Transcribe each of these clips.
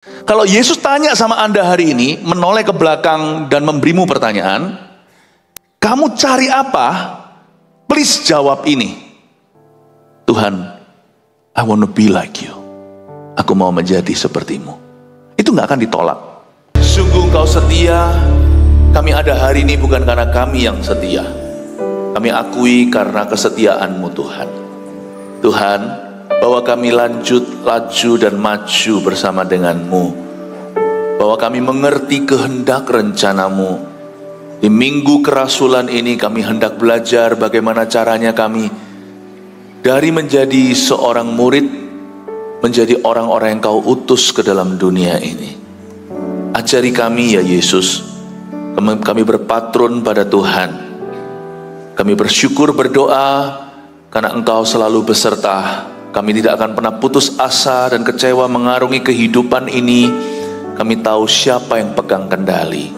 Kalau Yesus tanya sama Anda hari ini, menoleh ke belakang dan memberimu pertanyaan, kamu cari apa? Please jawab ini. Tuhan, I want to be like you. Aku mau menjadi sepertimu. Itu gak akan ditolak. Sungguh Engkau setia. Kami ada hari ini bukan karena kami yang setia. Kami akui karena kesetiaan-Mu Tuhan. Tuhan, bahwa kami laju dan maju bersama dengan-Mu. Bahwa kami mengerti kehendak rencana-Mu. Di minggu kerasulan ini kami hendak belajar bagaimana caranya kami dari menjadi seorang murid, menjadi orang-orang yang Kau utus ke dalam dunia ini. Ajari kami ya Yesus. Kami berpatrun pada Tuhan. Kami bersyukur berdoa karena Engkau selalu beserta. Kami tidak akan pernah putus asa dan kecewa mengarungi kehidupan ini. Kami tahu siapa yang pegang kendali.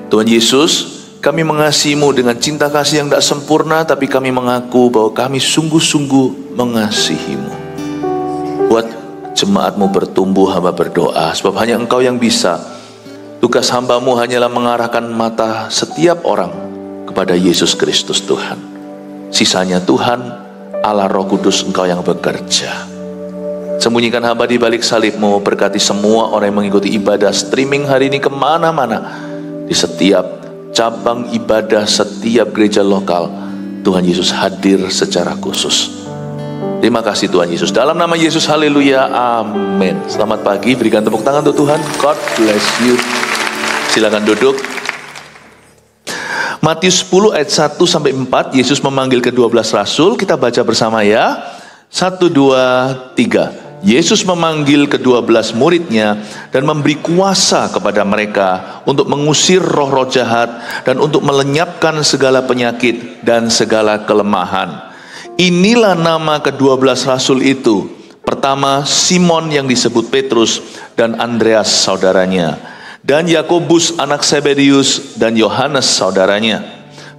Tuhan Yesus, kami mengasihi-Mu dengan cinta kasih yang tidak sempurna, tapi kami mengaku bahwa kami sungguh-sungguh mengasihi-Mu. Buat jemaat-Mu bertumbuh, hamba berdoa, sebab hanya Engkau yang bisa. Tugas hamba-Mu hanyalah mengarahkan mata setiap orang kepada Yesus Kristus Tuhan. Sisanya Tuhan, Allah Roh Kudus, Engkau yang bekerja. Sembunyikan hamba di balik salib-Mu, berkati semua orang yang mengikuti ibadah streaming hari ini kemana-mana. Di setiap cabang ibadah, setiap gereja lokal, Tuhan Yesus hadir secara khusus. Terima kasih Tuhan Yesus. Dalam nama Yesus, haleluya, amin. Selamat pagi, berikan tepuk tangan untuk Tuhan. God bless you. Silakan duduk. Matius 10 ayat 1 sampai 4, Yesus memanggil ke-12 rasul. Kita baca bersama ya. 1, 2, 3. Yesus memanggil ke-12 muridnya dan memberi kuasa kepada mereka untuk mengusir roh-roh jahat dan untuk melenyapkan segala penyakit dan segala kelemahan. Inilah nama ke-12 rasul itu. Pertama, Simon yang disebut Petrus dan Andreas saudaranya. Dan Yakobus anak Zebedius dan Yohanes saudaranya.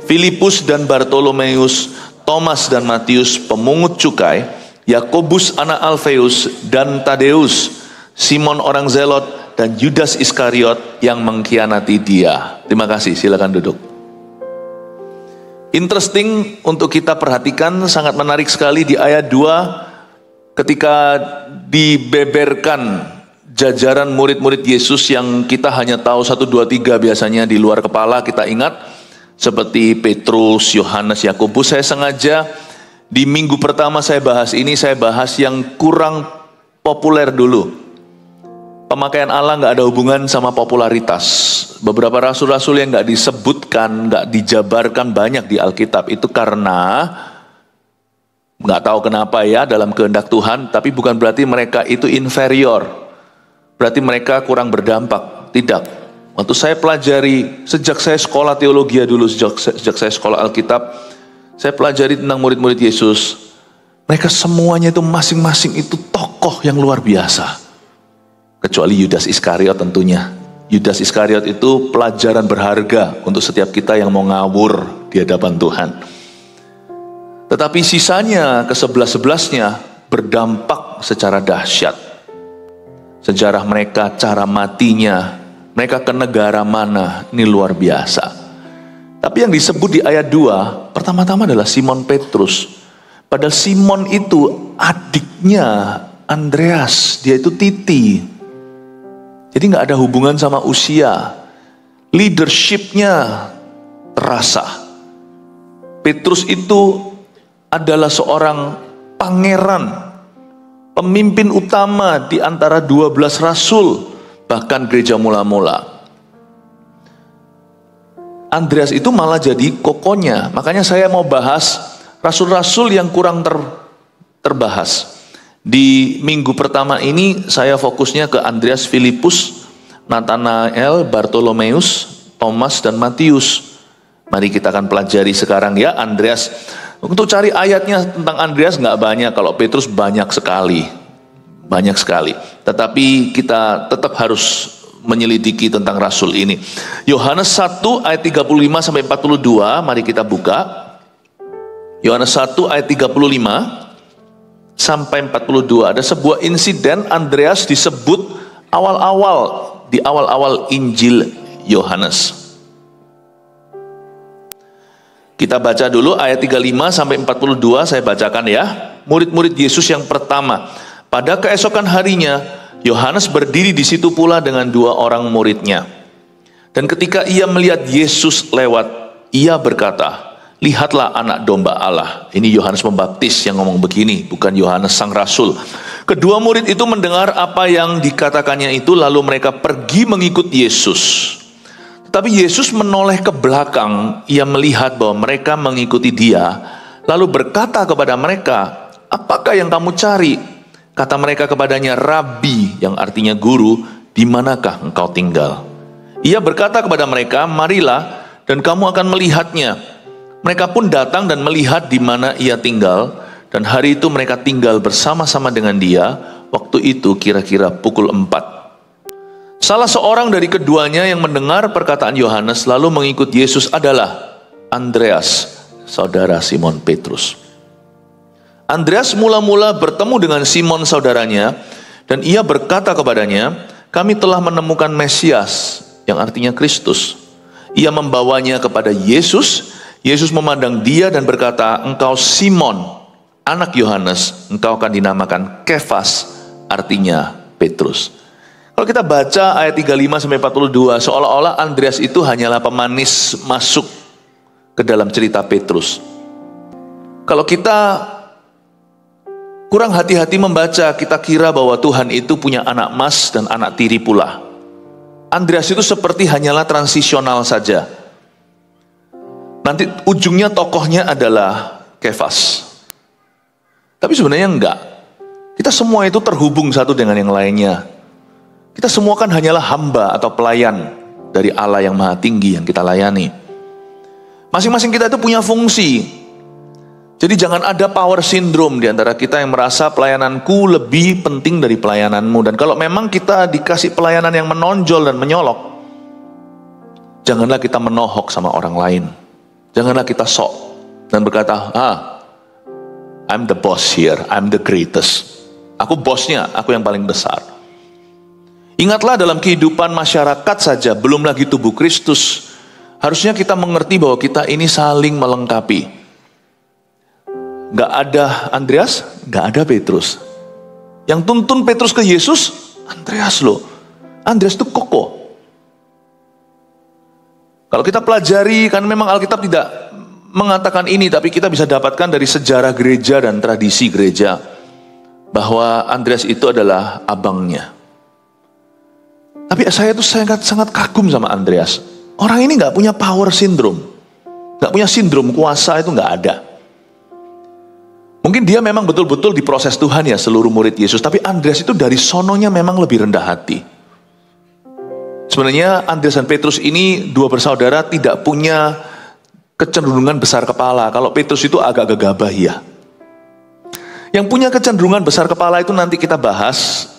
Filipus dan Bartolomeus, Thomas dan Matius pemungut cukai, Yakobus anak Alfeus dan Tadeus, Simon orang Zelot dan Yudas Iskariot yang mengkhianati Dia. Terima kasih, silakan duduk. Interesting untuk kita perhatikan, sangat menarik sekali di ayat 2 ketika dibeberkan jajaran murid-murid Yesus yang kita hanya tahu 1, 2, 3 biasanya di luar kepala kita ingat, seperti Petrus, Yohanes, Yakobus. Saya sengaja di minggu pertama saya bahas yang kurang populer dulu. Pemakaian Allah nggak ada hubungan sama popularitas. Beberapa rasul-rasul yang nggak disebutkan, nggak dijabarkan banyak di Alkitab itu karena nggak tahu kenapa ya, dalam kehendak Tuhan. Tapi bukan berarti mereka itu inferior. Berarti mereka kurang berdampak. Tidak. Waktu saya pelajari, sejak saya sekolah teologi dulu, sejak saya sekolah Alkitab, saya pelajari tentang murid-murid Yesus. Mereka semuanya itu masing-masing itu tokoh yang luar biasa. Kecuali Yudas Iskariot tentunya. Yudas Iskariot itu pelajaran berharga untuk setiap kita yang mau ngawur di hadapan Tuhan. Tetapi sisanya, ke-11-11-nya berdampak secara dahsyat. Sejarah mereka, cara matinya, mereka ke negara mana, ini luar biasa. Tapi yang disebut di ayat 2, pertama-tama adalah Simon Petrus. Padahal Simon itu adiknya Andreas, dia itu titi. Jadi gak ada hubungan sama usia. Leadership-nya terasa. Petrus itu adalah seorang pangeran, pemimpin utama di antara 12 rasul, bahkan gereja mula-mula. Andreas itu malah jadi kokonya. Makanya saya mau bahas rasul-rasul yang kurang terbahas. Di minggu pertama ini saya fokusnya ke Andreas, Filipus, Nathanael, Bartolomeus, Thomas, dan Matius. Mari kita akan pelajari sekarang ya Andreas. Untuk cari ayatnya tentang Andreas nggak banyak, kalau Petrus banyak sekali. Tetapi kita tetap harus menyelidiki tentang rasul ini. Yohanes 1 ayat 35 sampai 42, mari kita buka. Yohanes 1 ayat 35 sampai 42. Ada sebuah insiden Andreas disebut di awal-awal Injil Yohanes. Kita baca dulu ayat 35 sampai 42, saya bacakan ya. Murid-murid Yesus yang pertama. Pada keesokan harinya, Yohanes berdiri di situ pula dengan 2 orang muridnya. Dan ketika ia melihat Yesus lewat, ia berkata, "Lihatlah anak domba Allah." Ini Yohanes Pembaptis yang ngomong begini, bukan Yohanes sang rasul. Kedua murid itu mendengar apa yang dikatakannya itu, lalu mereka pergi mengikut Yesus. Tetapi Yesus menoleh ke belakang, ia melihat bahwa mereka mengikuti dia, lalu berkata kepada mereka, "Apakah yang kamu cari?" Kata mereka kepadanya, "Rabi," yang artinya guru, "di manakah engkau tinggal?" Ia berkata kepada mereka, "Marilah dan kamu akan melihatnya." Mereka pun datang dan melihat di mana ia tinggal, dan hari itu mereka tinggal bersama-sama dengan dia. Waktu itu kira-kira pukul 4. Salah seorang dari keduanya yang mendengar perkataan Yohanes lalu mengikut Yesus adalah Andreas, saudara Simon Petrus. Andreas mula-mula bertemu dengan Simon saudaranya, dan ia berkata kepadanya, "Kami telah menemukan Mesias," yang artinya Kristus. Ia membawanya kepada Yesus. Yesus memandang dia dan berkata, "Engkau Simon, anak Yohanes, engkau akan dinamakan Kefas," artinya Petrus. Kalau kita baca ayat 35 sampai 42, seolah-olah Andreas itu hanyalah pemanis masuk ke dalam cerita Petrus. Kalau kita kurang hati-hati membaca, kita kira bahwa Tuhan itu punya anak mas dan anak tiri pula. Andreas itu seperti hanyalah transisional saja. Nanti ujungnya tokohnya adalah Kefas. Tapi sebenarnya enggak. Kita semua itu terhubung satu dengan yang lainnya. Kita semua kan hanyalah hamba atau pelayan dari Allah yang Maha Tinggi yang kita layani. Masing-masing kita itu punya fungsi. Jadi jangan ada power syndrome di antara kita yang merasa pelayananku lebih penting dari pelayananmu. Dan kalau memang kita dikasih pelayanan yang menonjol dan menyolok, janganlah kita menohok sama orang lain. Janganlah kita sok dan berkata, "I'm the boss here, I'm the greatest." Aku bosnya, aku yang paling besar. Ingatlah dalam kehidupan masyarakat saja, belum lagi tubuh Kristus, harusnya kita mengerti bahwa kita ini saling melengkapi. Gak ada Andreas, gak ada Petrus. Yang tuntun Petrus ke Yesus, Andreas loh. Andreas itu kokoh. Kalau kita pelajari, kan memang Alkitab tidak mengatakan ini, tapi kita bisa dapatkan dari sejarah gereja dan tradisi gereja, bahwa Andreas itu adalah abangnya. Tapi saya tuh sangat kagum sama Andreas. Orang ini gak punya power syndrome. Gak punya sindrom kuasa, itu gak ada. Mungkin dia memang betul-betul diproses Tuhan ya, seluruh murid Yesus. Tapi Andreas itu dari sononya memang lebih rendah hati. Sebenarnya Andreas dan Petrus ini 2 bersaudara tidak punya kecenderungan besar kepala. Kalau Petrus itu agak gegabah ya. Yang punya kecenderungan besar kepala itu nanti kita bahas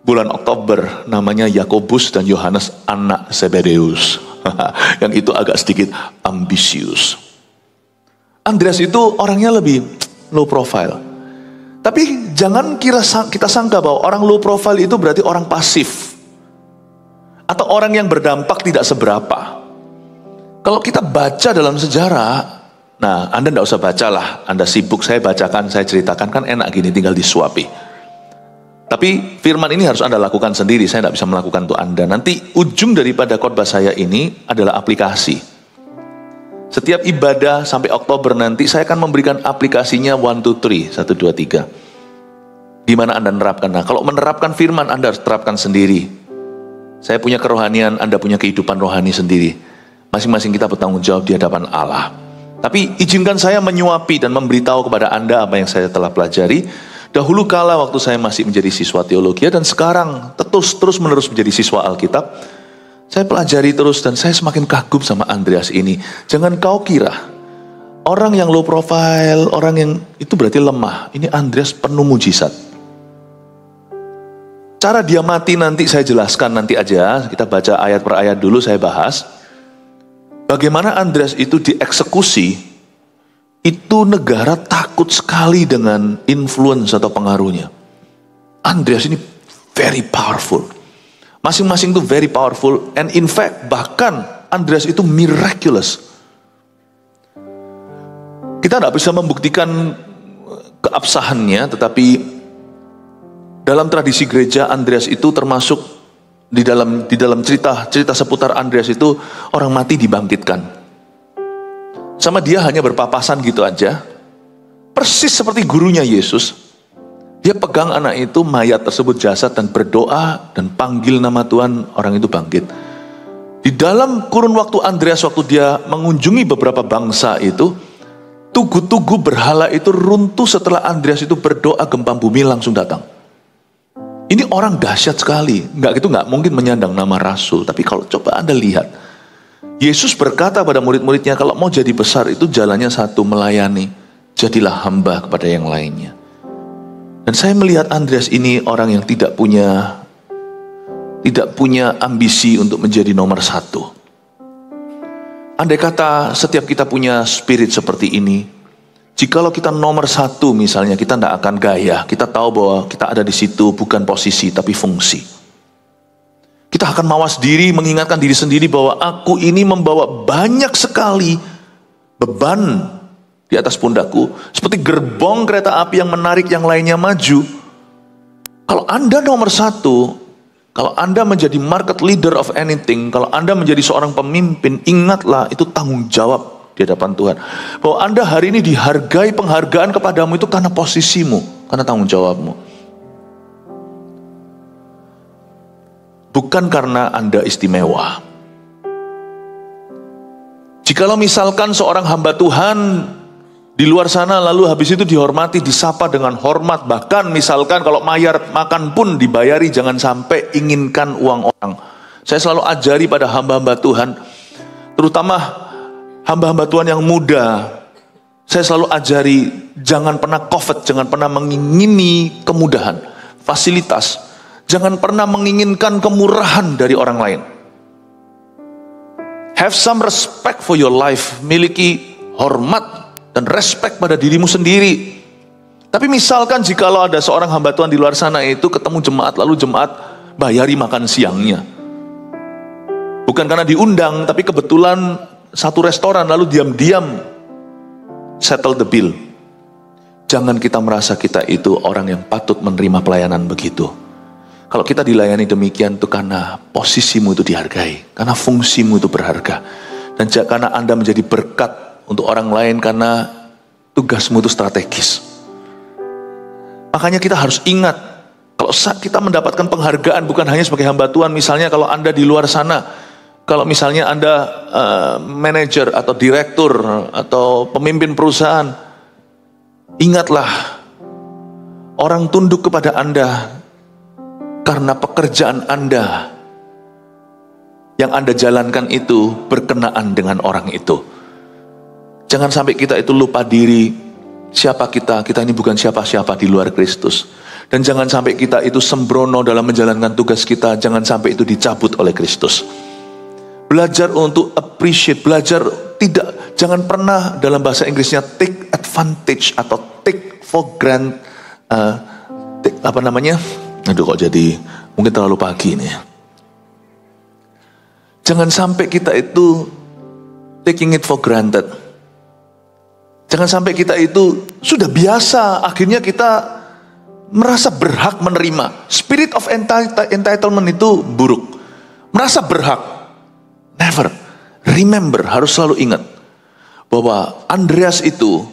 bulan Oktober. Namanya Yakobus dan Yohanes anak Zebedeus. Yang itu agak sedikit ambisius. Andreas itu orangnya lebih low profile. Tapi jangan kita sangka bahwa orang low profile itu berarti orang pasif. Atau orang yang berdampak tidak seberapa. Kalau kita baca dalam sejarah, nah Anda tidak usah bacalah. Anda sibuk, saya bacakan, saya ceritakan, kan enak gini tinggal disuapi. Tapi firman ini harus Anda lakukan sendiri, saya tidak bisa melakukan untuk Anda. Nanti ujung daripada khotbah saya ini adalah aplikasi. Setiap ibadah sampai Oktober nanti saya akan memberikan aplikasinya 1, 2, 3, 1, 2, 3. Gimana Anda menerapkan? Nah, kalau menerapkan firman Anda harus terapkan sendiri. Saya punya kerohanian, Anda punya kehidupan rohani sendiri. Masing-masing kita bertanggung jawab di hadapan Allah. Tapi izinkan saya menyuapi dan memberitahu kepada Anda apa yang saya telah pelajari. Dahulu kala waktu saya masih menjadi siswa teologi dan sekarang terus menerus menjadi siswa Alkitab. Saya pelajari terus dan saya semakin kagum sama Andreas ini. Jangan kau kira orang yang low profile, orang yang itu berarti lemah. Ini Andreas penuh mujizat. Cara dia mati nanti saya jelaskan nanti aja. Kita baca ayat per ayat dulu saya bahas. Bagaimana Andreas itu dieksekusi, itu negara takut sekali dengan influence atau pengaruhnya. Andreas ini very powerful. Masing-masing itu very powerful, and in fact bahkan Andreas itu miraculous. Kita tidak bisa membuktikan keabsahannya, tetapi dalam tradisi gereja Andreas itu termasuk di dalam cerita seputar Andreas itu orang mati dibangkitkan. Sama dia hanya berpapasan gitu aja. Persis seperti gurunya Yesus. Dia pegang anak itu, mayat tersebut jasad, dan berdoa dan panggil nama Tuhan, orang itu bangkit. Di dalam kurun waktu Andreas, waktu dia mengunjungi beberapa bangsa itu, tugu-tugu berhala itu runtuh setelah Andreas itu berdoa, gempa bumi langsung datang. Ini orang dahsyat sekali. Nggak mungkin menyandang nama rasul. Tapi kalau coba Anda lihat, Yesus berkata pada murid-muridnya, kalau mau jadi besar itu jalannya satu, melayani. Jadilah hamba kepada yang lainnya. Dan saya melihat Andreas ini orang yang tidak punya ambisi untuk menjadi nomor satu. Andai kata setiap kita punya spirit seperti ini, jikalau kita nomor satu misalnya, kita tidak akan gaya. Kita tahu bahwa kita ada di situ bukan posisi tapi fungsi. Kita akan mawas diri, mengingatkan diri sendiri bahwa aku ini membawa banyak sekali beban di atas pundakku. Seperti gerbong kereta api yang menarik yang lainnya maju. Kalau Anda nomor satu, kalau Anda menjadi market leader of anything, kalau Anda menjadi seorang pemimpin, ingatlah itu tanggung jawab di hadapan Tuhan. Bahwa Anda hari ini dihargai, penghargaan kepadamu itu karena posisimu, karena tanggung jawabmu. Bukan karena Anda istimewa. Jikalau misalkan seorang hamba Tuhan di luar sana lalu habis itu dihormati, disapa dengan hormat, bahkan misalkan kalau mayar makan pun dibayari, jangan sampai inginkan uang orang. Saya selalu ajari pada hamba-hamba Tuhan, terutama hamba-hamba Tuhan yang muda, saya selalu ajari, jangan pernah covet, jangan pernah mengingini kemudahan, fasilitas, jangan pernah menginginkan kemurahan dari orang lain. Have some respect for your life, miliki hormat dan respect pada dirimu sendiri. Tapi misalkan jikalau ada seorang hamba Tuhan di luar sana itu ketemu jemaat, lalu jemaat bayari makan siangnya. Bukan karena diundang, tapi kebetulan satu restoran, lalu diam-diam settle the bill. Jangan kita merasa kita itu orang yang patut menerima pelayanan begitu. Kalau kita dilayani demikian itu karena posisimu itu dihargai, karena fungsimu itu berharga, dan karena Anda menjadi berkat untuk orang lain karena tugasmu itu strategis. Makanya kita harus ingat, kalau kita mendapatkan penghargaan bukan hanya sebagai hamba Tuhan. Misalnya kalau Anda di luar sana, kalau misalnya Anda manajer atau direktur atau pemimpin perusahaan, ingatlah, orang tunduk kepada Anda karena pekerjaan Anda yang Anda jalankan itu berkenaan dengan orang itu. Jangan sampai kita itu lupa diri, siapa kita ini bukan siapa-siapa di luar Kristus. Dan jangan sampai kita itu sembrono dalam menjalankan tugas kita, jangan sampai itu dicabut oleh Kristus. Belajar untuk appreciate, jangan pernah dalam bahasa Inggrisnya take advantage atau take for granted, mungkin terlalu pagi ini. Jangan sampai kita itu taking it for granted. Jangan sampai kita itu sudah biasa, akhirnya kita merasa berhak menerima. Spirit of entitlement itu buruk. Merasa berhak. Never. Remember, harus selalu ingat bahwa Andreas itu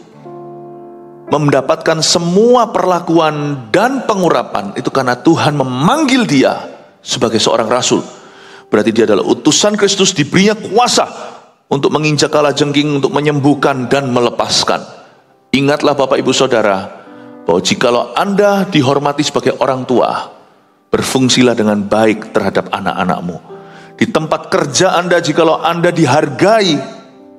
mendapatkan semua perlakuan dan pengurapan itu karena Tuhan memanggil dia sebagai seorang rasul. Berarti dia adalah utusan Kristus, diberinya kuasa untuk menginjak kalajengking, untuk menyembuhkan dan melepaskan. Ingatlah Bapak Ibu Saudara, bahwa jikalau Anda dihormati sebagai orang tua, berfungsilah dengan baik terhadap anak-anakmu. Di tempat kerja Anda, jikalau Anda dihargai,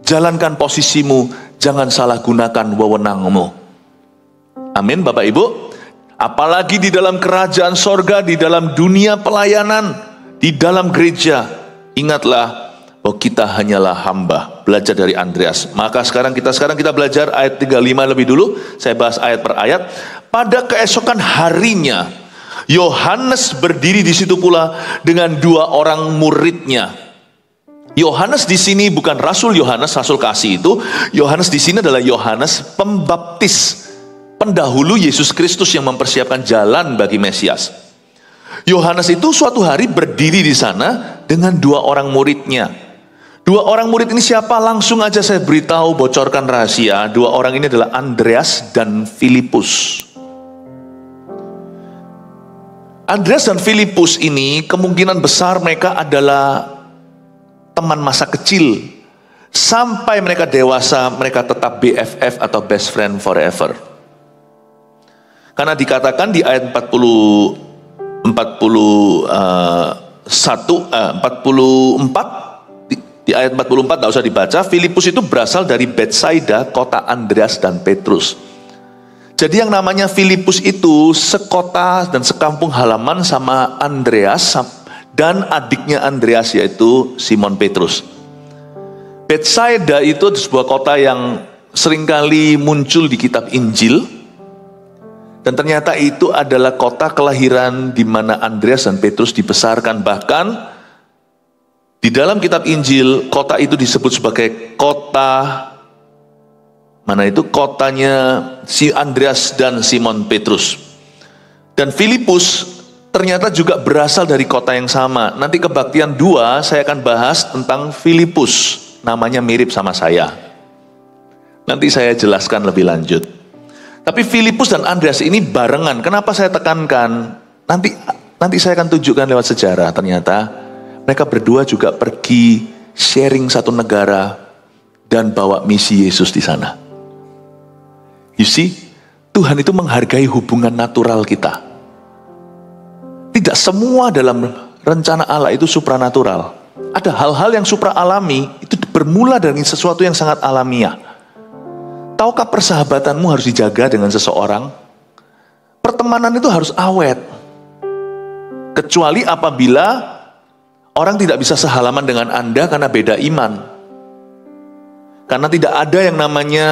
jalankan posisimu, jangan salah gunakan wewenangmu. Amin Bapak Ibu. Apalagi di dalam kerajaan sorga, di dalam dunia pelayanan, di dalam gereja, ingatlah bahwa kita hanyalah hamba. Belajar dari Andreas. Maka sekarang kita belajar ayat 35 lebih dulu. Saya bahas ayat per ayat. Pada keesokan harinya, Yohanes berdiri di situ pula dengan 2 orang muridnya. Yohanes di sini bukan Rasul Yohanes, Rasul kasih itu. Yohanes di sini adalah Yohanes Pembaptis, pendahulu Yesus Kristus yang mempersiapkan jalan bagi Mesias. Yohanes itu suatu hari berdiri di sana dengan 2 orang muridnya. 2 orang murid ini siapa? Langsung aja saya beritahu, bocorkan rahasia. 2 orang ini adalah Andreas dan Filipus. Andreas dan Filipus ini kemungkinan besar mereka adalah teman masa kecil. Sampai mereka dewasa, mereka tetap BFF atau best friend forever. Karena dikatakan di ayat 44 di ayat 44 tidak usah dibaca. Filipus itu berasal dari Betsaida, kota Andreas dan Petrus. Jadi yang namanya Filipus itu sekota dan sekampung halaman sama Andreas dan adiknya Andreas yaitu Simon Petrus. Betsaida itu sebuah kota yang seringkali muncul di kitab Injil. Dan ternyata itu adalah kota kelahiran di mana Andreas dan Petrus dibesarkan. Bahkan di dalam kitab Injil kota itu disebut sebagai kota, mana itu kotanya si Andreas dan Simon Petrus. Dan Filipus ternyata juga berasal dari kota yang sama. Nanti kebaktian 2 saya akan bahas tentang Filipus. Namanya mirip sama saya. Nanti saya jelaskan lebih lanjut. Tapi Filipus dan Andreas ini barengan. Kenapa saya tekankan? Nanti saya akan tunjukkan lewat sejarah. Ternyata mereka berdua juga pergi sharing satu negara dan bawa misi Yesus di sana. You see, Tuhan itu menghargai hubungan natural kita. Tidak semua dalam rencana Allah itu supranatural. Ada hal-hal yang supra alami itu bermula dari sesuatu yang sangat alamiah. Tahukah persahabatanmu harus dijaga dengan seseorang? Pertemanan itu harus awet. Kecuali apabila orang tidak bisa sehalaman dengan Anda karena beda iman. Karena tidak ada yang namanya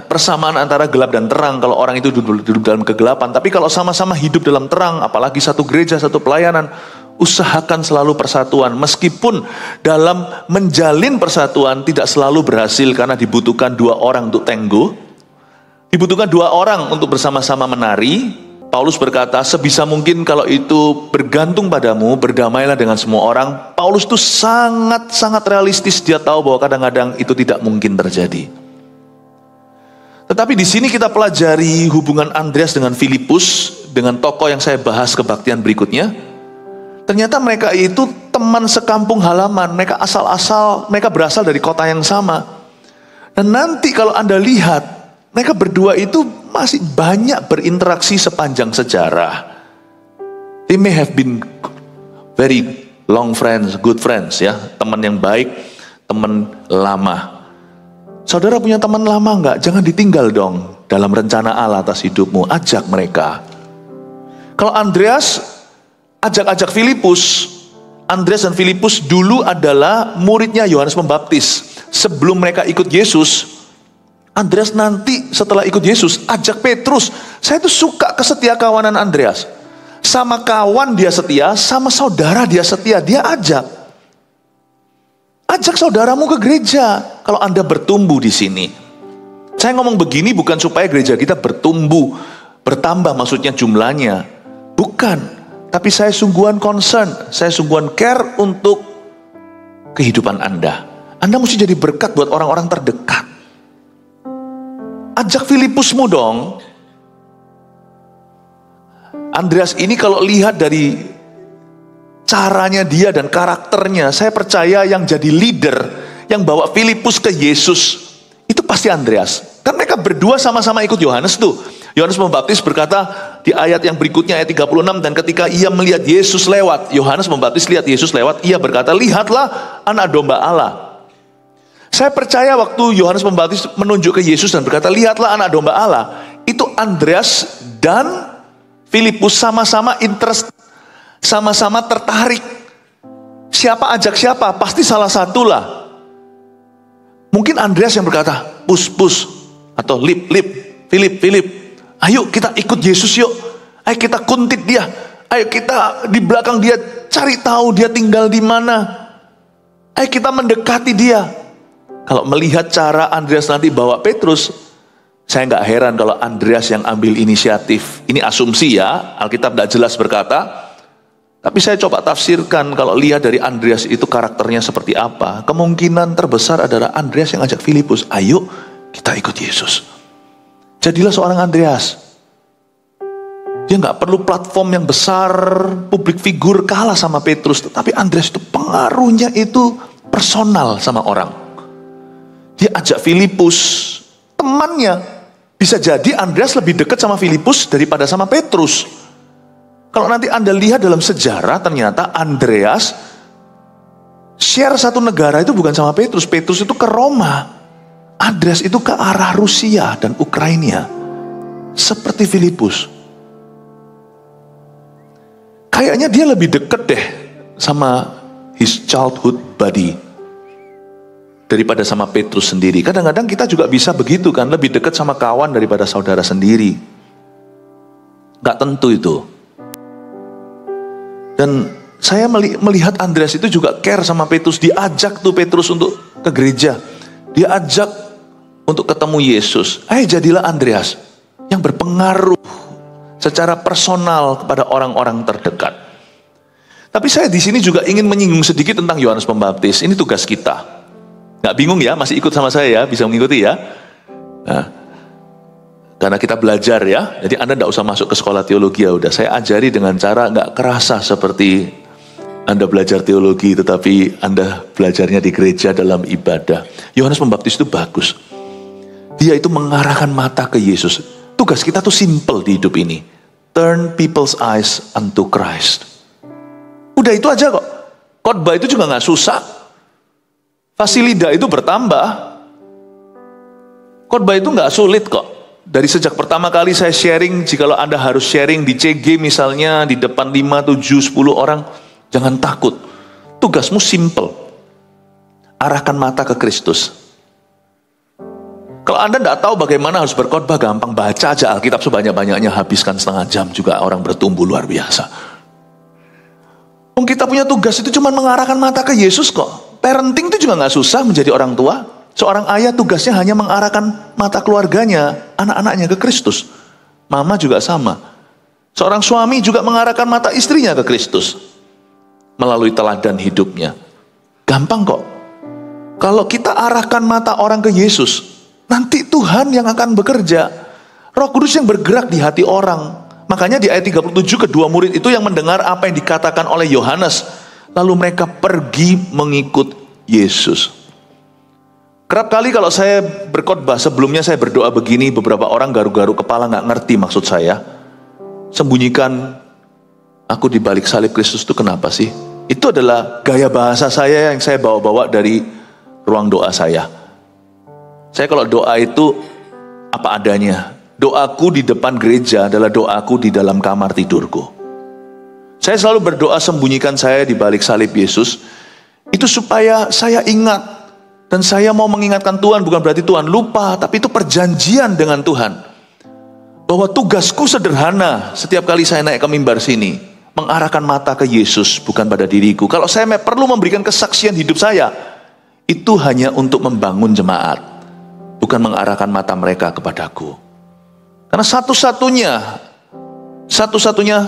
persamaan antara gelap dan terang kalau orang itu duduk dalam kegelapan. Tapi kalau sama-sama hidup dalam terang, apalagi satu gereja, satu pelayanan, usahakan selalu persatuan. Meskipun dalam menjalin persatuan tidak selalu berhasil karena dibutuhkan 2 orang untuk tenggo. Dibutuhkan 2 orang untuk bersama-sama menari. Paulus berkata, sebisa mungkin kalau itu bergantung padamu, berdamailah dengan semua orang. Paulus itu sangat-sangat realistis. Dia tahu bahwa kadang-kadang itu tidak mungkin terjadi. Tetapi di sini kita pelajari hubungan Andreas dengan Filipus, dengan tokoh yang saya bahas kebaktian berikutnya. Ternyata mereka itu teman sekampung halaman. Mereka mereka berasal dari kota yang sama. Dan nanti kalau Anda lihat, mereka berdua itu masih banyak berinteraksi sepanjang sejarah. They may have been very long friends, good friends ya. Teman yang baik, teman lama. Saudara punya teman lama enggak? Jangan ditinggal dong dalam rencana Allah atas hidupmu. Ajak mereka. Kalau Andreas ajak Filipus. Andreas dan Filipus dulu adalah muridnya Yohanes Pembaptis. Sebelum mereka ikut Yesus, Andreas nanti setelah ikut Yesus ajak Petrus. Saya tuh suka kesetiakawanan Andreas. Sama kawan dia setia, sama saudara dia setia, dia ajak. Ajak saudaramu ke gereja kalau Anda bertumbuh di sini. Saya ngomong begini bukan supaya gereja kita bertumbuh, bertambah maksudnya jumlahnya. Bukan, tapi saya sungguhan concern, saya sungguhan care untuk kehidupan Anda. Anda mesti jadi berkat buat orang-orang terdekat. Ajak Filipusmu dong. Andreas ini kalau lihat dari caranya dia dan karakternya, saya percaya yang jadi leader, yang bawa Filipus ke Yesus, itu pasti Andreas. Kan mereka berdua sama-sama ikut Yohanes tuh. Yohanes Pembaptis berkata di ayat yang berikutnya ayat 36, dan ketika ia melihat Yesus lewat, Yohanes Pembaptis lihat Yesus lewat, ia berkata, lihatlah anak domba Allah. Saya percaya waktu Yohanes Pembaptis menunjuk ke Yesus dan berkata, lihatlah anak domba Allah. Itu Andreas dan Filipus sama-sama interest, sama-sama tertarik. Siapa ajak siapa? Pasti salah satulah. Mungkin Andreas yang berkata, pus, atau Filip, ayo kita ikut Yesus yuk. Ayo kita kuntit dia. Ayo kita di belakang dia cari tahu dia tinggal di mana. Ayo kita mendekati dia. Kalau melihat cara Andreas nanti bawa Petrus, saya nggak heran kalau Andreas yang ambil inisiatif. Ini asumsi ya, Alkitab tidak jelas berkata. Tapi saya coba tafsirkan kalau lihat dari Andreas itu karakternya seperti apa. Kemungkinan terbesar adalah Andreas yang ajak Filipus, ayo kita ikut Yesus. Jadilah seorang Andreas. Dia nggak perlu platform yang besar, publik figur kalah sama Petrus. Tetapi Andreas itu pengaruhnya itu personal sama orang. Dia ajak Filipus, temannya. Bisa jadi Andreas lebih dekat sama Filipus daripada sama Petrus. Kalau nanti Anda lihat dalam sejarah, ternyata Andreas share satu negara itu bukan sama Petrus. Petrus itu ke Roma. Andreas itu ke arah Rusia dan Ukraina. Seperti Filipus. Kayaknya dia lebih dekat deh sama his childhood buddy daripada sama Petrus sendiri. Kadang-kadang kita juga bisa begitu kan, lebih dekat sama kawan daripada saudara sendiri. Gak tentu itu. Dan saya melihat Andreas itu juga care sama Petrus. Diajak tuh Petrus untuk ke gereja. Dia ajak untuk ketemu Yesus. Jadilah Andreas yang berpengaruh secara personal kepada orang-orang terdekat. Tapi saya di sini juga ingin menyinggung sedikit tentang Yohanes Pembaptis. Ini tugas kita. Nggak bingung ya, masih ikut sama saya ya, bisa mengikuti ya. Nah, karena kita belajar ya, jadi Anda nggak usah masuk ke sekolah teologi ya, udah saya ajari dengan cara nggak kerasa seperti Anda belajar teologi, tetapi Anda belajarnya di gereja dalam ibadah. Yohanes Pembaptis itu bagus. Dia itu mengarahkan mata ke Yesus. Tugas kita tuh simple di hidup ini. Turn people's eyes unto Christ. Udah itu aja kok. Khotbah itu juga gak susah. Fasilida itu bertambah. Khotbah itu gak sulit kok. Dari sejak pertama kali saya sharing, jikalau Anda harus sharing di CG misalnya, di depan 5, 7, 10 orang, jangan takut. Tugasmu simple. Arahkan mata ke Kristus. Kalau Anda tidak tahu bagaimana harus berkhotbah, gampang baca aja Alkitab sebanyak-banyaknya, habiskan setengah jam juga orang bertumbuh luar biasa. Kita punya tugas itu cuma mengarahkan mata ke Yesus kok. Parenting itu juga nggak susah menjadi orang tua. Seorang ayah tugasnya hanya mengarahkan mata keluarganya, anak-anaknya ke Kristus. Mama juga sama. Seorang suami juga mengarahkan mata istrinya ke Kristus melalui teladan hidupnya. Gampang kok. Kalau kita arahkan mata orang ke Yesus, nanti Tuhan yang akan bekerja. Roh Kudus yang bergerak di hati orang. Makanya di ayat 37 kedua murid itu yang mendengar apa yang dikatakan oleh Yohanes. Lalu mereka pergi mengikut Yesus. Kerap kali kalau saya berkhotbah, sebelumnya saya berdoa begini, beberapa orang garu-garu kepala gak ngerti maksud saya. Sembunyikan aku di balik salib Kristus itu kenapa sih? Itu adalah gaya bahasa saya yang saya bawa-bawa dari ruang doa saya. Saya kalau doa itu apa adanya. Doaku di depan gereja adalah doaku di dalam kamar tidurku. Saya selalu berdoa sembunyikan saya di balik salib Yesus. Itu supaya saya ingat. Dan saya mau mengingatkan Tuhan, bukan berarti Tuhan lupa. Tapi itu perjanjian dengan Tuhan. Bahwa tugasku sederhana setiap kali saya naik ke mimbar sini. Mengarahkan mata ke Yesus, bukan pada diriku. Kalau saya perlu memberikan kesaksian hidup saya, itu hanya untuk membangun jemaat. Bukan mengarahkan mata mereka kepadaku. Karena satu-satunya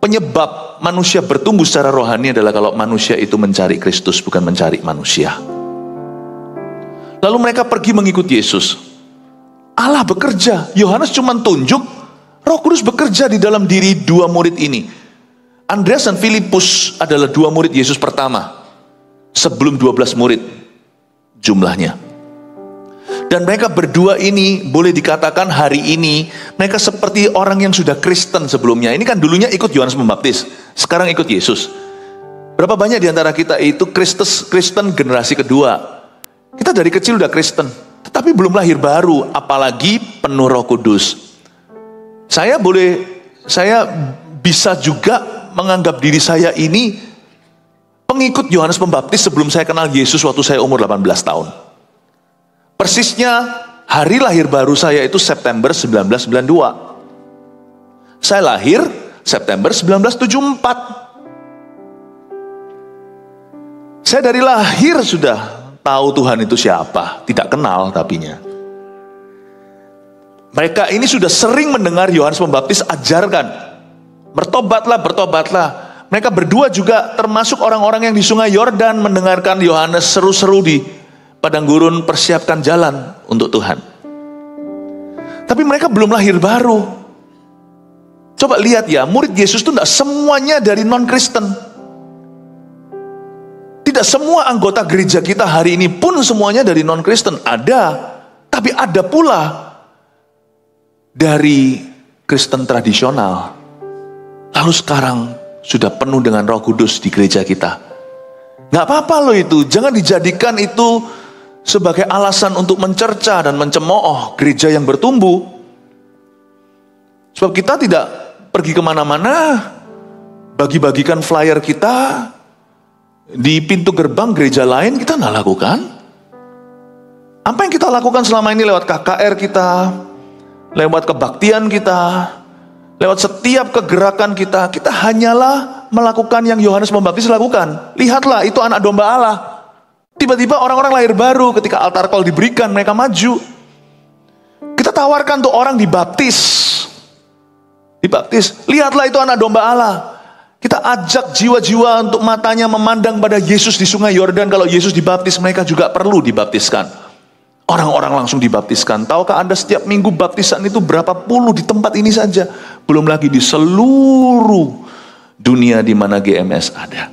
penyebab manusia bertumbuh secara rohani adalah kalau manusia itu mencari Kristus, bukan mencari manusia. Lalu mereka pergi mengikut Yesus. Allah bekerja. Yohanes cuma tunjuk, Roh Kudus bekerja di dalam diri dua murid ini. Andreas dan Filipus adalah dua murid Yesus pertama. Sebelum 12 murid jumlahnya. Dan mereka berdua ini boleh dikatakan hari ini mereka seperti orang yang sudah Kristen sebelumnya. Ini kan dulunya ikut Yohanes Pembaptis, sekarang ikut Yesus. Berapa banyak di antara kita itu Kristen generasi kedua? Kita dari kecil udah Kristen, tetapi belum lahir baru, apalagi penuh Roh Kudus. Saya bisa juga menganggap diri saya ini pengikut Yohanes Pembaptis sebelum saya kenal Yesus waktu saya umur 18 tahun. Persisnya hari lahir baru saya itu September 1992. Saya lahir September 1974. Saya dari lahir sudah tahu Tuhan itu siapa, tidak kenal tapinya. Mereka ini sudah sering mendengar Yohanes Pembaptis ajarkan, bertobatlah, bertobatlah. Mereka berdua juga termasuk orang-orang yang di Sungai Yordan mendengarkan Yohanes seru-seru di padang gurun, persiapkan jalan untuk Tuhan. Tapi mereka belum lahir baru. Coba lihat ya, murid Yesus itu tidak semuanya dari non-Kristen. Tidak semua anggota gereja kita hari ini pun semuanya dari non-Kristen. Ada, tapi ada pula dari Kristen tradisional. Lalu sekarang sudah penuh dengan Roh Kudus di gereja kita. Nggak apa-apa loh itu, jangan dijadikan itu sebagai alasan untuk mencerca dan mencemooh gereja yang bertumbuh. Sebab kita tidak pergi kemana-mana, bagi-bagikan flyer kita di pintu gerbang gereja lain, kita nggak lakukan. Apa yang kita lakukan selama ini lewat KKR kita, lewat kebaktian kita, lewat setiap kegerakan kita, kita hanyalah melakukan yang Yohanes Pembaptis lakukan. Lihatlah, itu anak domba Allah. Tiba-tiba orang-orang lahir baru ketika altar call diberikan, mereka maju. Kita tawarkan tuh orang dibaptis. Lihatlah, itu anak domba Allah. Kita ajak jiwa-jiwa untuk matanya memandang pada Yesus di Sungai Yordan. Kalau Yesus dibaptis, mereka juga perlu dibaptiskan. Orang-orang langsung dibaptiskan. Tahukah Anda setiap minggu baptisan itu berapa puluh di tempat ini saja? Belum lagi di seluruh dunia di mana GMS ada.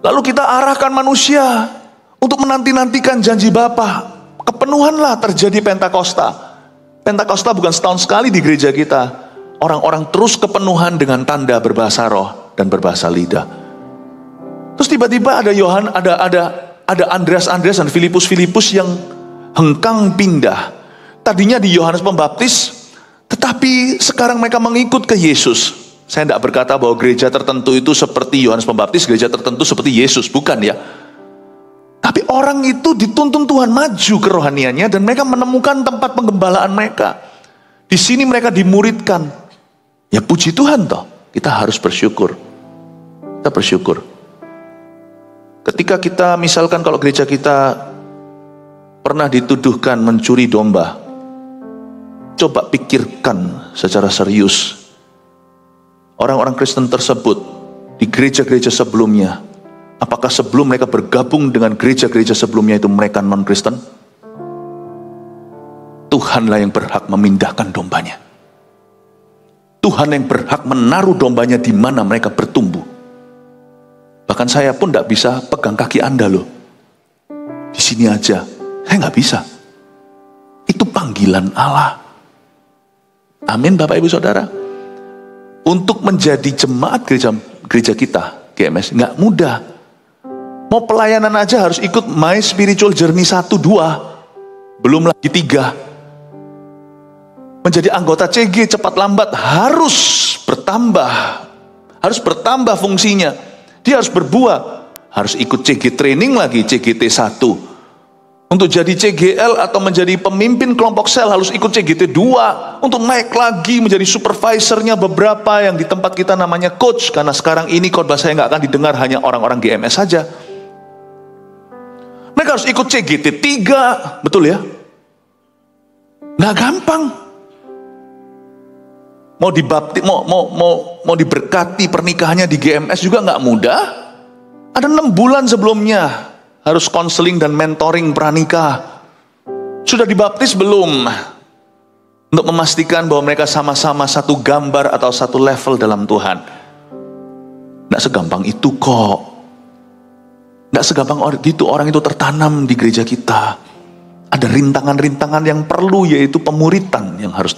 Lalu kita arahkan manusia untuk menanti-nantikan janji Bapa. Kepenuhanlah terjadi Pentakosta. Pentakosta bukan setahun sekali di gereja kita. Orang-orang terus kepenuhan dengan tanda berbahasa roh dan berbahasa lidah. Terus tiba-tiba ada Andreas dan Filipus yang hengkang pindah. Tadinya di Yohanes Pembaptis, tetapi sekarang mereka mengikut ke Yesus. Saya tidak berkata bahwa gereja tertentu itu seperti Yohanes Pembaptis, gereja tertentu seperti Yesus, bukan ya. Tapi orang itu dituntun Tuhan maju kerohaniannya dan mereka menemukan tempat penggembalaan mereka. Di sini mereka dimuridkan. Ya puji Tuhan toh, kita harus bersyukur. Kita bersyukur. Ketika kita misalkan kalau gereja kita pernah dituduhkan mencuri domba, coba pikirkan secara serius. Orang-orang Kristen tersebut di gereja-gereja sebelumnya, apakah sebelum mereka bergabung dengan gereja-gereja sebelumnya itu mereka non-Kristen? Tuhanlah yang berhak memindahkan dombanya. Tuhan yang berhak menaruh dombanya di mana mereka bertumbuh. Bahkan saya pun tidak bisa pegang kaki Anda loh. Di sini aja, saya nggak bisa. Itu panggilan Allah. Amin Bapak Ibu Saudara. Untuk menjadi jemaat gereja kita, GMS, nggak mudah. Mau pelayanan aja harus ikut My Spiritual Journey 1, 2. Belum lagi 3. Menjadi anggota CG cepat lambat harus bertambah fungsinya. Dia harus berbuah, harus ikut CG training lagi, CGT 1. Untuk jadi CGL atau menjadi pemimpin kelompok sel harus ikut CGT 2. Untuk naik lagi menjadi supervisornya beberapa yang di tempat kita namanya coach. Karena sekarang ini khotbah saya nggak akan didengar hanya orang-orang GMS saja. Mereka harus ikut CGT 3, betul ya? Nggak gampang. Mau diberkati pernikahannya di GMS juga nggak mudah. Ada 6 bulan sebelumnya harus konseling dan mentoring pranikah. Sudah dibaptis belum? Untuk memastikan bahwa mereka sama-sama satu gambar atau satu level dalam Tuhan. Nggak segampang itu kok. Nggak segampang gitu orang itu tertanam di gereja kita. Ada rintangan-rintangan yang perlu, yaitu pemuritan yang harus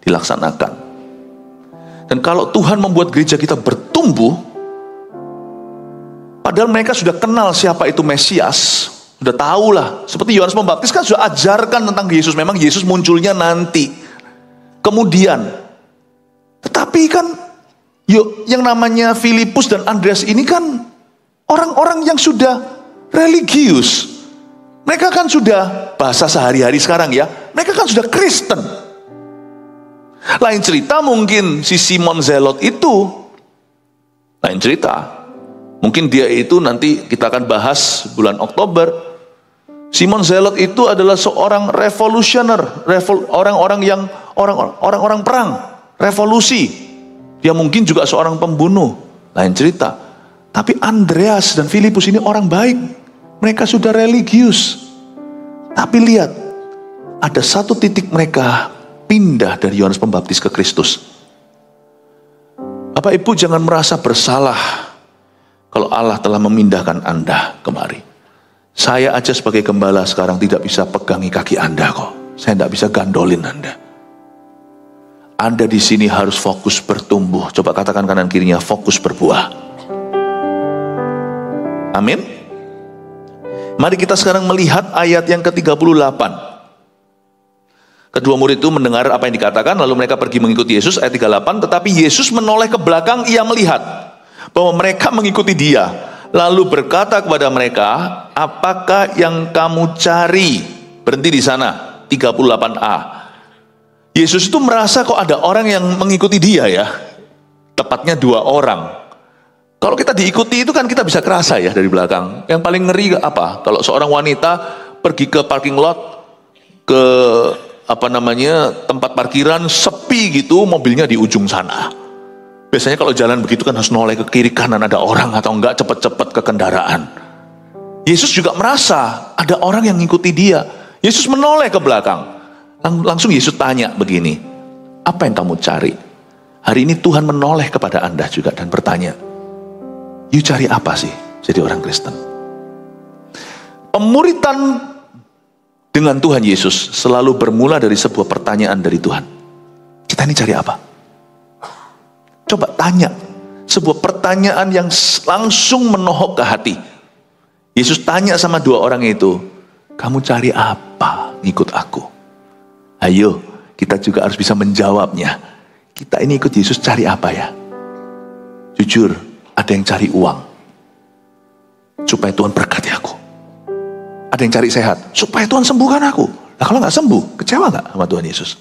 dilaksanakan. Dan kalau Tuhan membuat gereja kita bertumbuh, padahal mereka sudah kenal siapa itu Mesias, sudah tahu lah. Seperti Yohanes Pembaptis kan sudah ajarkan tentang Yesus. Memang Yesus munculnya nanti, kemudian. Tetapi kan, yang namanya Filipus dan Andreas ini kan orang-orang yang sudah religius. Mereka kan sudah, bahasa sehari-hari sekarang ya, mereka kan sudah Kristen. Lain cerita mungkin si Simon Zelot itu, lain cerita. Mungkin dia itu nanti kita akan bahas bulan Oktober. Simon Zelot itu adalah seorang revolusioner, orang-orang perang, revolusi. Dia mungkin juga seorang pembunuh, lain cerita. Tapi Andreas dan Filipus ini orang baik. Mereka sudah religius. Tapi lihat, ada satu titik mereka pindah dari Yohanes Pembaptis ke Kristus. Bapak Ibu jangan merasa bersalah kalau Allah telah memindahkan Anda kemari. Saya aja sebagai gembala sekarang tidak bisa pegangi kaki Anda kok. Saya tidak bisa gandolin Anda. Anda di sini harus fokus bertumbuh. Coba katakan kanan kirinya, fokus berbuah. Amin. Mari kita sekarang melihat ayat yang ke-38. Kedua murid itu mendengar apa yang dikatakan, lalu mereka pergi mengikuti Yesus, ayat 38. Tetapi Yesus menoleh ke belakang, ia melihat bahwa mereka mengikuti dia. Lalu berkata kepada mereka, apakah yang kamu cari? Berhenti di sana, 38a. Yesus itu merasa kok ada orang yang mengikuti dia ya. Tepatnya 2 orang. Kalau kita diikuti itu kan kita bisa kerasa ya dari belakang. Yang paling ngeri apa? Kalau seorang wanita pergi ke parking lot, ke tempat parkiran sepi gitu, mobilnya di ujung sana. Biasanya kalau jalan begitu kan harus noleh ke kiri kanan ada orang atau enggak cepet-cepet ke kendaraan. Yesus juga merasa ada orang yang ngikuti dia. Yesus menoleh ke belakang. Langsung Yesus tanya begini, apa yang kamu cari? Hari ini Tuhan menoleh kepada Anda juga dan bertanya, you cari apa sih jadi orang Kristen? Pemuritan dengan Tuhan Yesus selalu bermula dari sebuah pertanyaan dari Tuhan. Kita ini cari apa? Coba tanya. Sebuah pertanyaan yang langsung menohok ke hati. Yesus tanya sama 2 orang itu, kamu cari apa ngikut aku? Ayo, kita juga harus bisa menjawabnya. Kita ini ikut Yesus cari apa ya? Jujur, ada yang cari uang. Supaya Tuhan berkati aku. Ada yang cari sehat, supaya Tuhan sembuhkan aku. Nah kalau nggak sembuh, kecewa nggak sama Tuhan Yesus?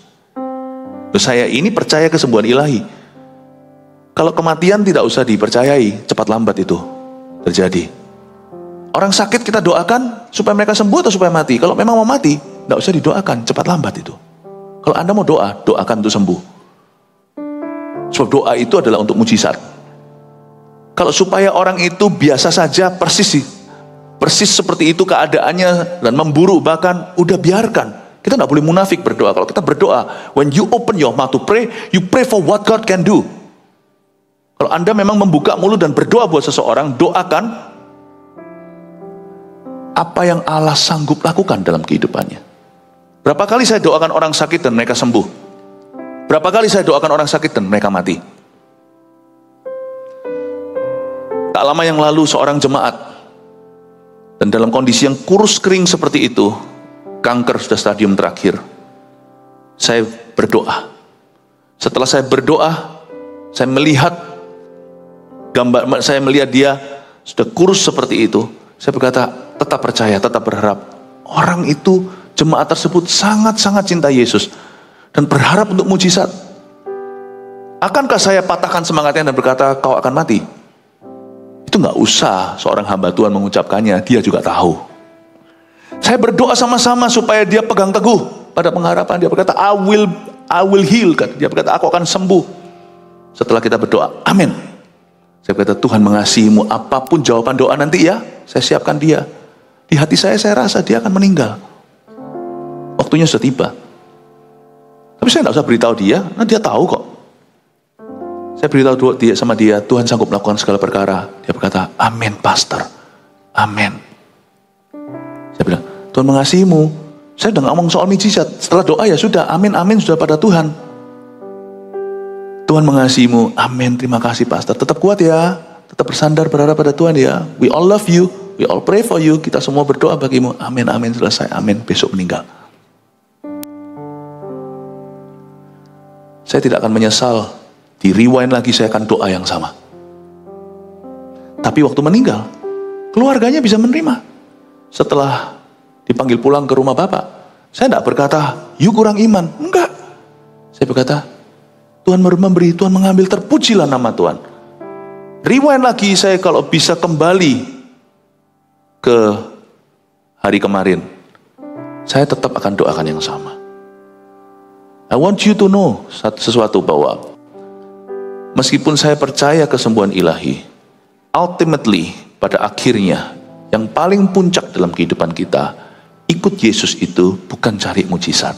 Terus saya ini percaya kesembuhan ilahi. Kalau kematian tidak usah dipercayai, cepat lambat itu terjadi. Orang sakit kita doakan supaya mereka sembuh atau supaya mati. Kalau memang mau mati, tidak usah didoakan, cepat lambat itu. Kalau Anda mau doa, doakan untuk sembuh. Sebab doa itu adalah untuk mujizat. Kalau supaya orang itu biasa saja, persis seperti itu keadaannya dan memburuk bahkan, udah biarkan. Kita tidak boleh munafik berdoa. Kalau kita berdoa, when you open your mouth to pray, you pray for what God can do. Kalau Anda memang membuka mulut dan berdoa buat seseorang, doakan apa yang Allah sanggup lakukan dalam kehidupannya. Berapa kali saya doakan orang sakit dan mereka sembuh? Berapa kali saya doakan orang sakit dan mereka mati? Tak lama yang lalu seorang jemaat, dan dalam kondisi yang kurus kering seperti itu, kanker sudah stadium terakhir. Saya berdoa. Setelah saya berdoa, saya melihat dia sudah kurus seperti itu. Saya berkata, tetap percaya, tetap berharap. Orang itu, jemaat tersebut sangat-sangat cinta Yesus dan berharap untuk mujizat. Akankah saya patahkan semangatnya dan berkata, kau akan mati? Itu nggak usah seorang hamba Tuhan mengucapkannya, dia juga tahu. Saya berdoa sama-sama supaya dia pegang teguh pada pengharapan. Dia berkata, I will heal. Dia berkata, aku akan sembuh. Setelah kita berdoa, amin. Saya berkata, Tuhan mengasihimu, apapun jawaban doa nanti ya, saya siapkan dia. Di hati saya rasa dia akan meninggal. Waktunya sudah tiba. Tapi saya tidak usah beritahu dia, nah dia tahu kok. Saya beritahu sama dia, Tuhan sanggup melakukan segala perkara. Dia berkata, amin pastor, amin. Saya bilang, Tuhan mengasihimu. Saya udah ngomong soal mujizat. Setelah doa ya sudah, amin, amin sudah pada Tuhan. Tuhan mengasihimu, amin, terima kasih pastor. Tetap kuat ya, tetap bersandar berharap pada Tuhan ya. We all love you, we all pray for you. Kita semua berdoa bagimu, amin, amin, selesai, amin, besok meninggal. Saya tidak akan menyesal, di rewind lagi saya akan doa yang sama. Tapi waktu meninggal, keluarganya bisa menerima. Setelah dipanggil pulang ke rumah bapak, saya tidak berkata, you kurang iman. Enggak. Saya berkata, Tuhan memberi, Tuhan mengambil, terpujilah nama Tuhan. Rewind lagi, saya kalau bisa kembali ke hari kemarin, saya tetap akan doakan yang sama. I want you to know sesuatu, bahwa meskipun saya percaya kesembuhan ilahi, ultimately pada akhirnya yang paling puncak dalam kehidupan kita, ikut Yesus itu bukan cari mujizat.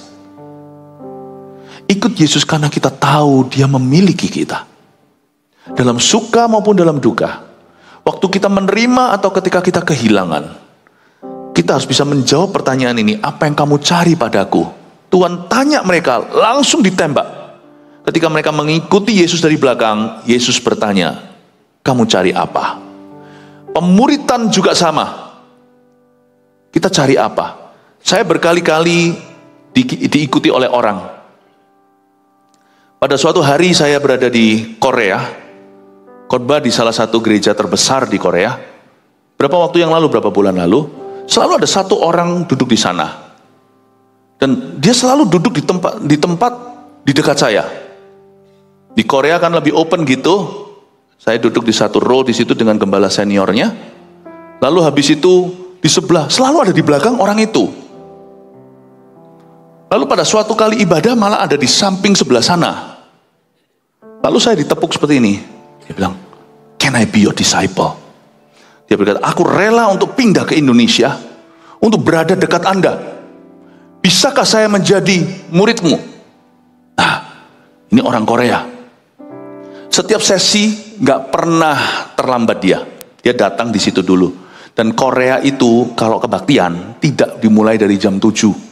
Ikut Yesus karena kita tahu Dia memiliki kita. Dalam suka maupun dalam duka. Waktu kita menerima atau ketika kita kehilangan, kita harus bisa menjawab pertanyaan ini, apa yang kamu cari padaku? Tuhan tanya mereka, langsung ditembak. Ketika mereka mengikuti Yesus dari belakang, Yesus bertanya, kamu cari apa? Pemuritan juga sama. Kita cari apa? Saya berkali-kali diikuti oleh orang. Pada suatu hari saya berada di Korea, khotbah di salah satu gereja terbesar di Korea. Berapa waktu yang lalu, berapa bulan lalu, selalu ada satu orang duduk di sana. Dan dia selalu duduk di tempat di dekat saya. Di Korea kan lebih open gitu. Saya duduk di satu row di situ dengan gembala seniornya. Lalu habis itu di sebelah, selalu ada di belakang orang itu. Lalu pada suatu kali ibadah malah ada di samping sebelah sana. Lalu saya ditepuk seperti ini. Dia bilang, can I be your disciple? Dia berkata, aku rela untuk pindah ke Indonesia, untuk berada dekat Anda. Bisakah saya menjadi muridmu? Nah, ini orang Korea. Setiap sesi gak pernah terlambat dia. Dia datang di situ dulu. Dan Korea itu kalau kebaktian tidak dimulai dari jam 7.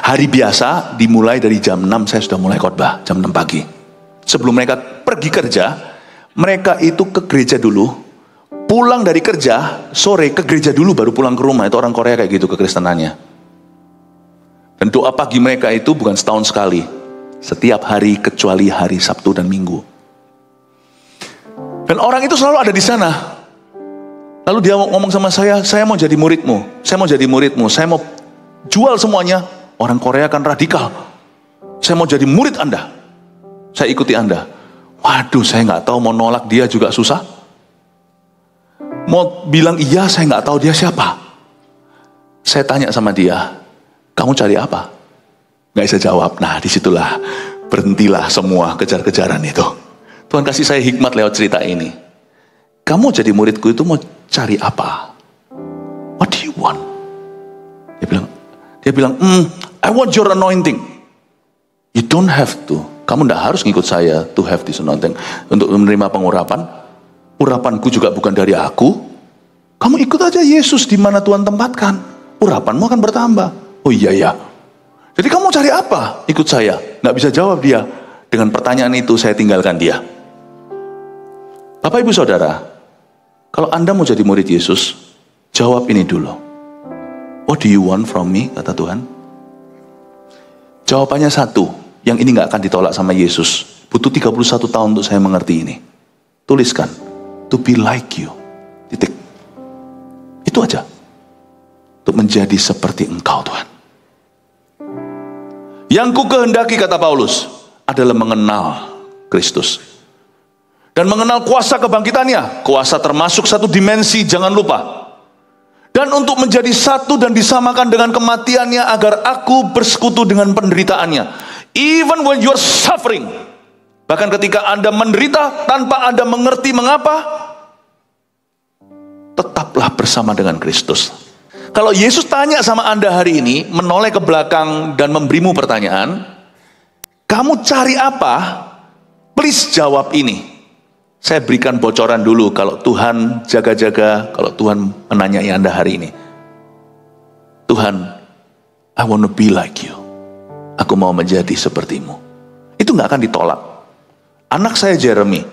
Hari biasa dimulai dari jam 6, saya sudah mulai khotbah, jam 6 pagi. Sebelum mereka pergi kerja, mereka itu ke gereja dulu, pulang dari kerja, sore ke gereja dulu baru pulang ke rumah. Itu orang Korea kayak gitu kekristenannya. Dan doa pagi mereka itu bukan setahun sekali, setiap hari kecuali hari Sabtu dan Minggu. Dan orang itu selalu ada di sana. Lalu dia ngomong sama saya mau jadi muridmu, saya mau jadi muridmu, saya mau jual semuanya. Orang Korea kan radikal. Saya mau jadi murid Anda, saya ikuti Anda. Waduh, saya nggak tahu, mau nolak dia juga susah. Mau bilang iya, saya nggak tahu dia siapa. Saya tanya sama dia, kamu cari apa? Nggak bisa jawab. Nah, disitulah berhentilah semua kejar-kejaran itu. Tuhan kasih saya hikmat lewat cerita ini. Kamu jadi muridku itu mau cari apa? What do you want? Dia bilang, I want your anointing. You don't have to. Kamu tidak harus ngikut saya to have this anointing. Untuk menerima pengurapan. Urapanku juga bukan dari aku. Kamu ikut aja Yesus di mana Tuhan tempatkan. Urapanmu akan bertambah. Oh iya ya. Jadi kamu cari apa? Ikut saya. Nggak bisa jawab dia. Dengan pertanyaan itu saya tinggalkan dia. Bapak Ibu Saudara, kalau Anda mau jadi murid Yesus, jawab ini dulu. What do you want from me? Kata Tuhan. Jawabannya satu, yang ini nggak akan ditolak sama Yesus. Butuh 31 tahun untuk saya mengerti ini. Tuliskan, to be like you. Titik. Itu aja. Untuk menjadi seperti Engkau, Tuhan. Yang ku kehendaki, kata Paulus, adalah mengenal Kristus. Dan mengenal kuasa kebangkitannya. Kuasa termasuk satu dimensi, jangan lupa. Dan untuk menjadi satu dan disamakan dengan kematiannya, agar aku bersekutu dengan penderitaannya. Even when you are suffering, bahkan ketika Anda menderita tanpa Anda mengerti mengapa, tetaplah bersama dengan Kristus. Kalau Yesus tanya sama Anda hari ini, menoleh ke belakang dan memberimu pertanyaan, kamu cari apa? Please jawab ini. Saya berikan bocoran dulu, kalau Tuhan jaga-jaga, kalau Tuhan menanyai Anda hari ini. Tuhan, I want to be like you. Aku mau menjadi sepertimu. Itu gak akan ditolak. Anak saya Jeremy,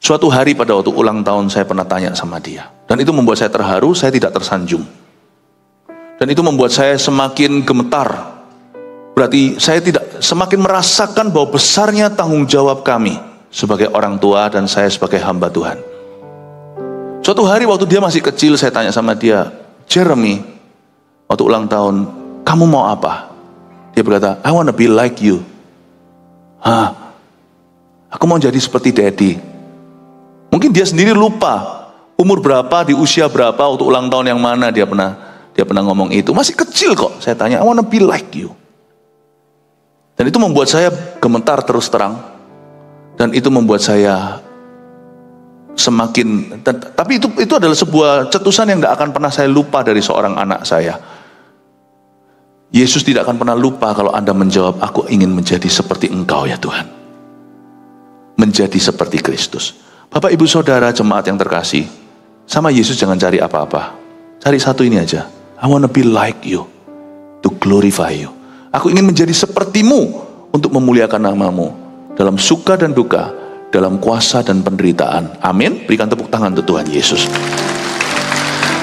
suatu hari pada waktu ulang tahun saya pernah tanya sama dia. Dan itu membuat saya terharu, saya tidak tersanjung. Dan itu membuat saya semakin gemetar. Berarti saya tidak semakin merasakan bahwa besarnya tanggung jawab kami sebagai orang tua dan saya sebagai hamba Tuhan. Suatu hari waktu dia masih kecil, saya tanya sama dia, Jeremy, waktu ulang tahun, kamu mau apa? Dia berkata, I want to be like you. Hah? Aku mau jadi seperti Daddy. Mungkin dia sendiri lupa umur berapa, di usia berapa, waktu ulang tahun yang mana dia pernah ngomong itu. Masih kecil kok. Saya tanya, I wanna be like you. Dan itu membuat saya gemetar terus terang. Dan itu membuat saya semakin, tapi itu adalah sebuah cetusan yang gak akan pernah saya lupa dari seorang anak saya. Yesus tidak akan pernah lupa kalau Anda menjawab, aku ingin menjadi seperti Engkau ya Tuhan. Menjadi seperti Kristus. Bapak ibu saudara jemaat yang terkasih, sama Yesus jangan cari apa-apa. Cari satu ini aja. I wanna be like you, to glorify you. Aku ingin menjadi sepertimu untuk memuliakan namamu. Dalam suka dan duka, dalam kuasa dan penderitaan. Amin. Berikan tepuk tangan untuk Tuhan Yesus.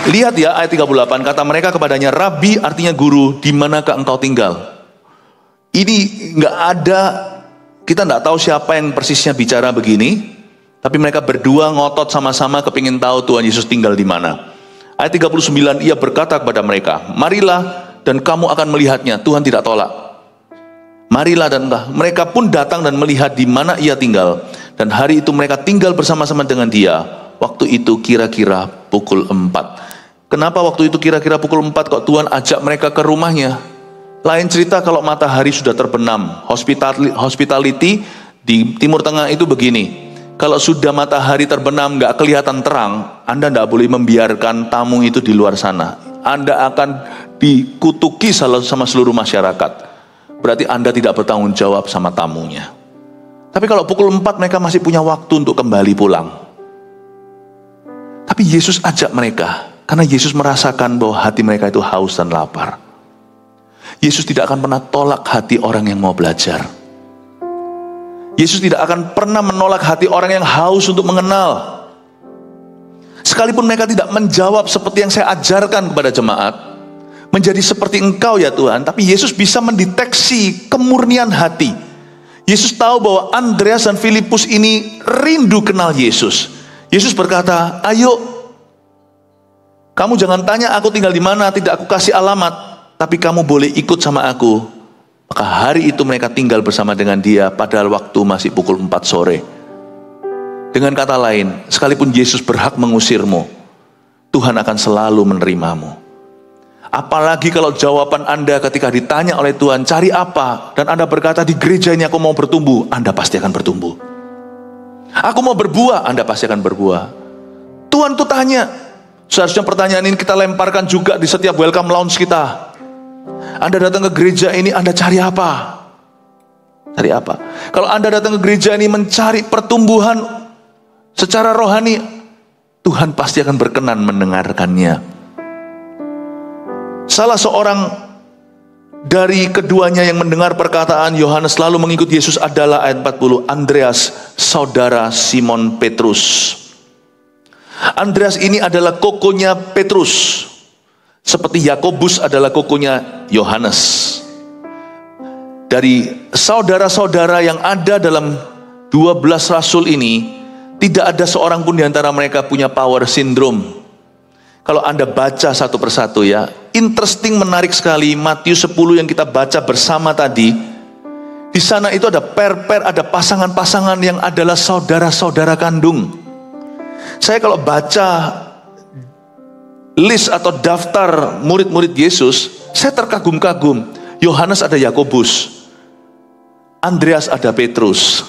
Lihat ya ayat 38, kata mereka kepadanya, Rabi artinya guru, di manakah engkau tinggal? Ini nggak ada, kita nggak tahu siapa yang persisnya bicara begini, tapi mereka berdua ngotot sama-sama kepingin tahu Tuhan Yesus tinggal di mana. Ayat 39, ia berkata kepada mereka, marilah dan kamu akan melihatnya. Tuhan tidak tolak. Marilah dan mereka pun datang dan melihat di mana ia tinggal. Dan hari itu mereka tinggal bersama-sama dengan dia. Waktu itu kira-kira pukul 4. Kenapa waktu itu kira-kira pukul 4 kok Tuhan ajak mereka ke rumahnya? Lain cerita kalau matahari sudah terbenam. Hospitality di Timur Tengah itu begini. Kalau sudah matahari terbenam gak kelihatan terang, Anda tidak boleh membiarkan tamu itu di luar sana. Anda akan dikutuki sama seluruh masyarakat. Berarti Anda tidak bertanggung jawab sama tamunya. Tapi kalau pukul 4 mereka masih punya waktu untuk kembali pulang. Tapi Yesus ajak mereka, karena Yesus merasakan bahwa hati mereka itu haus dan lapar. Yesus tidak akan pernah tolak hati orang yang mau belajar. Yesus tidak akan pernah menolak hati orang yang haus untuk mengenal. Sekalipun mereka tidak menjawab seperti yang saya ajarkan kepada jemaat, menjadi seperti Engkau ya Tuhan, tapi Yesus bisa mendeteksi kemurnian hati. Yesus tahu bahwa Andreas dan Filipus ini rindu kenal Yesus. Yesus berkata, ayo, kamu jangan tanya aku tinggal di mana, tidak aku kasih alamat, tapi kamu boleh ikut sama aku. Maka hari itu mereka tinggal bersama dengan dia, padahal waktu masih pukul 4 sore. Dengan kata lain, sekalipun Yesus berhak mengusirmu, Tuhan akan selalu menerimamu. Apalagi kalau jawaban Anda ketika ditanya oleh Tuhan, cari apa? Dan Anda berkata, di gereja ini aku mau bertumbuh. Anda pasti akan bertumbuh. Aku mau berbuah, Anda pasti akan berbuah. Tuhan tuh tanya. Seharusnya pertanyaan ini kita lemparkan juga di setiap welcome lounge kita. Anda datang ke gereja ini, Anda cari apa? Cari apa? Kalau Anda datang ke gereja ini mencari pertumbuhan secara rohani, Tuhan pasti akan berkenan mendengarkannya. Salah seorang dari keduanya yang mendengar perkataan Yohanes lalu mengikut Yesus adalah ayat 40, Andreas, saudara Simon Petrus. Andreas ini adalah kokonya Petrus, seperti Yakobus adalah kokonya Yohanes. Dari saudara-saudara yang ada dalam 12 rasul ini, tidak ada seorang pun di antara mereka punya power syndrome. Kalau Anda baca satu persatu ya, interesting, menarik sekali. Matius 10 yang kita baca bersama tadi, di sana itu ada per-per, ada pasangan-pasangan yang adalah saudara-saudara kandung. Saya kalau baca list atau daftar murid-murid Yesus, saya terkagum-kagum. Yohanes ada Yakobus, Andreas ada Petrus.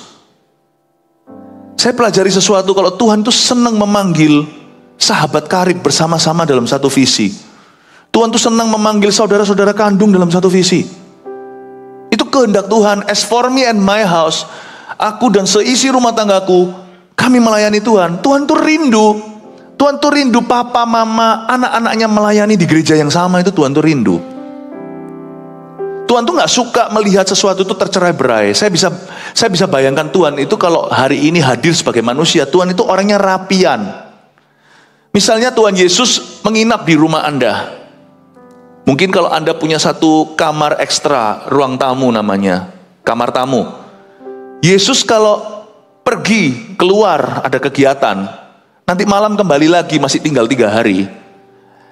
Saya pelajari sesuatu, kalau Tuhan itu senang memanggil sahabat karib bersama-sama dalam satu visi. Tuhan itu senang memanggil saudara-saudara kandung dalam satu visi. Itu kehendak Tuhan. As for me and my house, aku dan seisi rumah tanggaku, kami melayani Tuhan. Tuhan tuh rindu. Tuhan tuh rindu papa, mama, anak-anaknya melayani di gereja yang sama. Itu Tuhan tuh rindu. Tuhan tuh gak suka melihat sesuatu itu tercerai-berai. Saya bisa bayangkan Tuhan itu kalau hari ini hadir sebagai manusia. Tuhan itu orangnya rapian. Misalnya Tuhan Yesus menginap di rumah Anda. Mungkin kalau Anda punya satu kamar ekstra, ruang tamu namanya, kamar tamu. Yesus kalau pergi, keluar, ada kegiatan, nanti malam kembali lagi, masih tinggal 3 hari.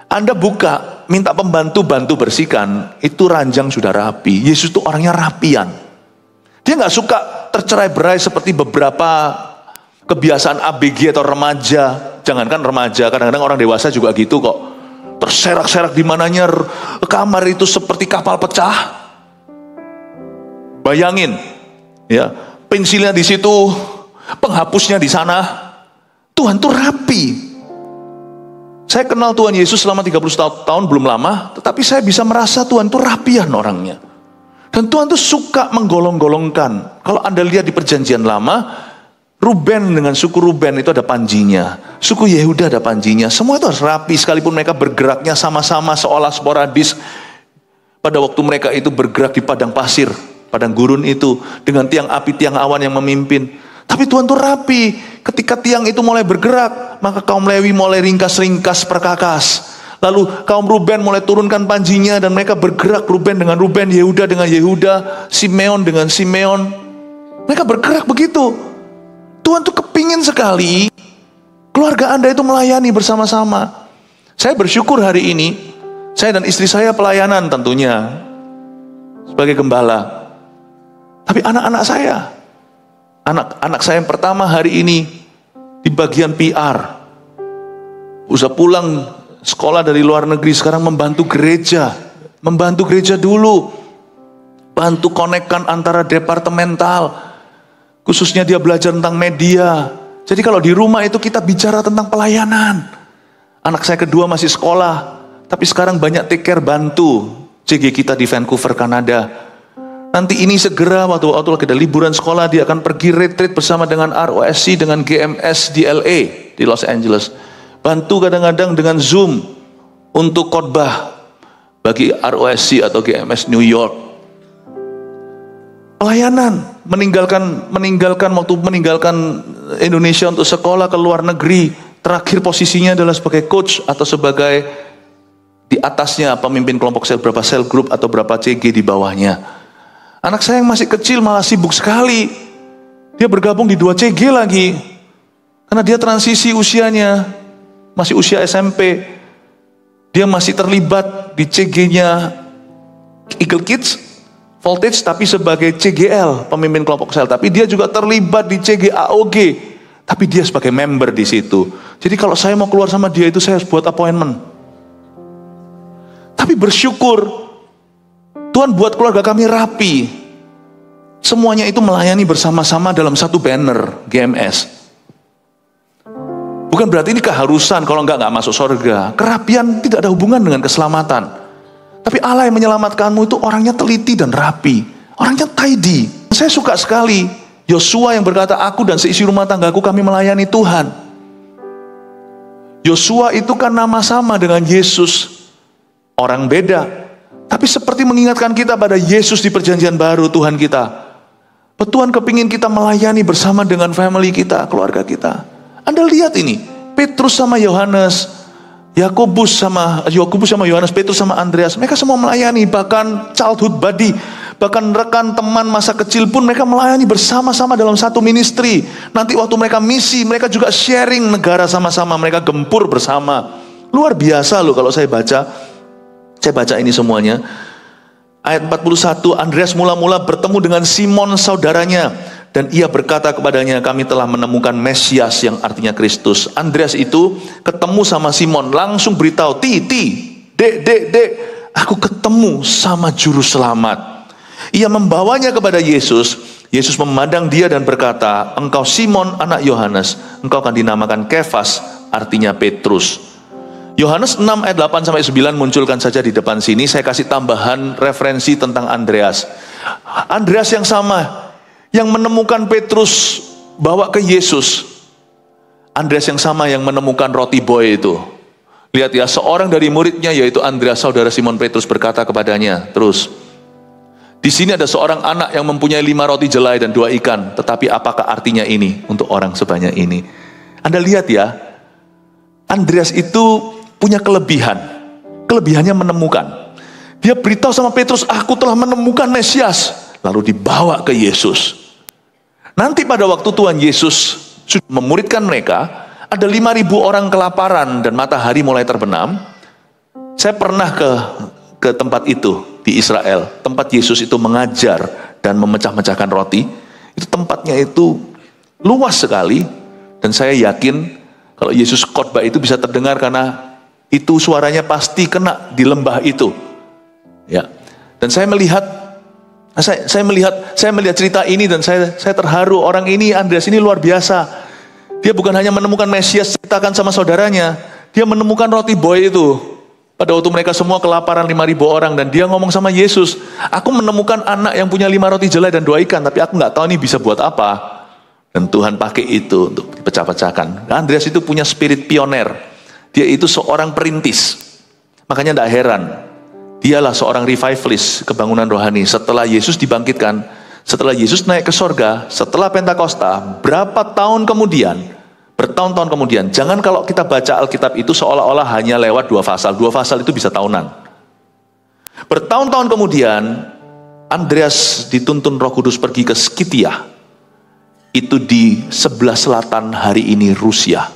Anda buka, minta pembantu bantu bersihkan, itu ranjang sudah rapi. Yesus itu orangnya rapian. Dia gak suka tercerai-berai seperti beberapa kebiasaan ABG atau remaja. Jangankan remaja, kadang-kadang orang dewasa juga gitu kok. Terserak-serak di mananya kamar itu seperti kapal pecah. Bayangin, ya, pensilnya di situ, penghapusnya di sana. Tuhan tuh rapi. Saya kenal Tuhan Yesus selama 30 tahun belum lama, tetapi saya bisa merasa Tuhan tuh rapian orangnya. Dan Tuhan tuh suka menggolong-golongkan. Kalau Anda lihat di perjanjian lama, Ruben dengan suku Ruben itu ada panjinya, suku Yehuda ada panjinya. Semua itu harus rapi, sekalipun mereka bergeraknya sama-sama seolah sporadis. Pada waktu mereka itu bergerak di padang pasir, padang gurun itu, dengan tiang api, tiang awan yang memimpin. Tapi Tuhan tuh rapi. Ketika tiang itu mulai bergerak, maka kaum Lewi mulai ringkas-ringkas perkakas. Lalu kaum Ruben mulai turunkan panjinya dan mereka bergerak, Ruben dengan Ruben, Yehuda dengan Yehuda, Simeon dengan Simeon. Mereka bergerak begitu. Tuhan tuh kepingin sekali keluarga Anda itu melayani bersama-sama. Saya bersyukur hari ini, saya dan istri saya pelayanan tentunya sebagai gembala. Tapi anak-anak saya, anak saya yang pertama hari ini di bagian PR, usah pulang sekolah dari luar negeri, sekarang membantu gereja dulu, bantu konekkan antara departemental, khususnya dia belajar tentang media. Jadi kalau di rumah itu kita bicara tentang pelayanan. Anak saya kedua masih sekolah, tapi sekarang banyak take care bantu CG kita di Vancouver, Kanada. Nanti ini segera waktu lagi ada liburan sekolah, dia akan pergi retreat bersama dengan ROSC, dengan GMS di LA, di Los Angeles. Bantu kadang-kadang dengan Zoom untuk khotbah bagi ROSC atau GMS New York. Pelayanan, meninggalkan Indonesia untuk sekolah ke luar negeri. Terakhir posisinya adalah sebagai coach atau sebagai di atasnya pemimpin kelompok sel, berapa sel group atau berapa CG di bawahnya. Anak saya yang masih kecil malah sibuk sekali. Dia bergabung di 2 CG lagi. Karena dia transisi usianya, masih usia SMP. Dia masih terlibat di CG-nya Eagle Kids, Voltage, tapi sebagai CGL, pemimpin kelompok sel. Tapi dia juga terlibat di CG AOG, tapi dia sebagai member di situ. Jadi kalau saya mau keluar sama dia itu saya harus buat appointment. Tapi bersyukur Tuhan buat keluarga kami rapi. Semuanya itu melayani bersama-sama dalam satu banner GMS. Bukan berarti ini keharusan, kalau enggak masuk surga. Kerapian tidak ada hubungan dengan keselamatan. Tapi Allah yang menyelamatkanmu itu orangnya teliti dan rapi. Orangnya tidy. Saya suka sekali Yosua yang berkata, aku dan seisi rumah tanggaku kami melayani Tuhan. Yosua itu kan nama sama dengan Yesus. Orang beda. Tapi seperti mengingatkan kita pada Yesus di perjanjian baru, Tuhan kita. Tuhan kepingin kita melayani bersama dengan family kita, keluarga kita. Anda lihat ini, Petrus sama Yohanes, Yakobus sama Yohanes, Petrus sama Andreas, mereka semua melayani, bahkan childhood buddy, bahkan rekan teman masa kecil pun mereka melayani bersama-sama dalam satu ministry. Nanti waktu mereka misi, mereka juga sharing negara sama-sama, mereka gempur bersama. Luar biasa loh kalau saya baca. Saya baca ini semuanya. Ayat 41, Andreas mula-mula bertemu dengan Simon saudaranya. Dan ia berkata kepadanya, kami telah menemukan Mesias yang artinya Kristus. Andreas itu ketemu sama Simon, langsung beritahu, dek, aku ketemu sama juru selamat. Ia membawanya kepada Yesus. Yesus memandang dia dan berkata, engkau Simon anak Yohanes, engkau akan dinamakan Kefas, artinya Petrus. Yohanes 6 ayat 8 sampai 9 munculkan saja di depan sini. Saya kasih tambahan referensi tentang Andreas. Andreas yang sama, yang menemukan Petrus bawa ke Yesus. Andreas yang sama yang menemukan roti boy itu. Lihat ya, seorang dari muridnya yaitu Andreas saudara Simon Petrus berkata kepadanya, terus, di sini ada seorang anak yang mempunyai 5 roti jelai dan 2 ikan. Tetapi apakah artinya ini untuk orang sebanyak ini? Anda lihat ya, Andreas itu punya kelebihannya menemukan. Dia beritahu sama Petrus, aku telah menemukan Mesias, lalu dibawa ke Yesus. Nanti pada waktu Tuhan Yesus sudah memuridkan mereka, ada 5.000 orang kelaparan dan matahari mulai terbenam. Saya pernah ke tempat itu di Israel, tempat Yesus itu mengajar dan memecah-mecahkan roti. Itu tempatnya itu luas sekali. Dan saya yakin kalau Yesus khotbah itu bisa terdengar karena itu suaranya pasti kena di lembah itu. Ya. Dan saya melihat cerita ini dan saya terharu. Orang ini, Andreas ini luar biasa. Dia bukan hanya menemukan Mesias ceritakan sama saudaranya, dia menemukan roti boy itu. Pada waktu mereka semua kelaparan 5.000 orang dan dia ngomong sama Yesus, aku menemukan anak yang punya 5 roti jelai dan 2 ikan, tapi aku nggak tahu ini bisa buat apa. Dan Tuhan pakai itu untuk dipecah-pecahkan. Nah, Andreas itu punya spirit pioner. Dia itu seorang perintis. Makanya tidak heran, dialah seorang revivalist kebangunan rohani. Setelah Yesus dibangkitkan, setelah Yesus naik ke sorga, setelah Pentakosta, bertahun-tahun kemudian, jangan kalau kita baca Alkitab itu seolah-olah hanya lewat 2 pasal. 2 pasal itu bisa tahunan. Bertahun-tahun kemudian, Andreas dituntun Roh Kudus pergi ke Skythia. Itu di sebelah selatan hari ini Rusia.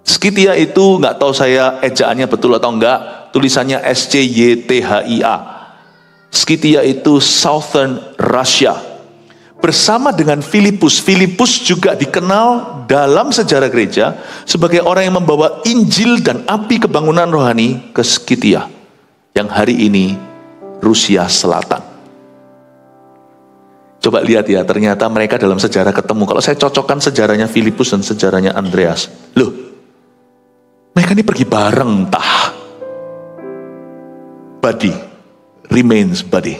Skythia itu nggak tahu saya ejaannya betul atau enggak, tulisannya SCYTHIA. Skythia itu Southern Russia. Bersama dengan Filipus. Filipus juga dikenal dalam sejarah gereja sebagai orang yang membawa Injil dan api kebangunan rohani ke Skythia, yang hari ini Rusia Selatan. Coba lihat ya, ternyata mereka dalam sejarah ketemu. Kalau saya cocokkan sejarahnya Filipus dan sejarahnya Andreas, loh, mereka ini pergi bareng, buddy remains buddy.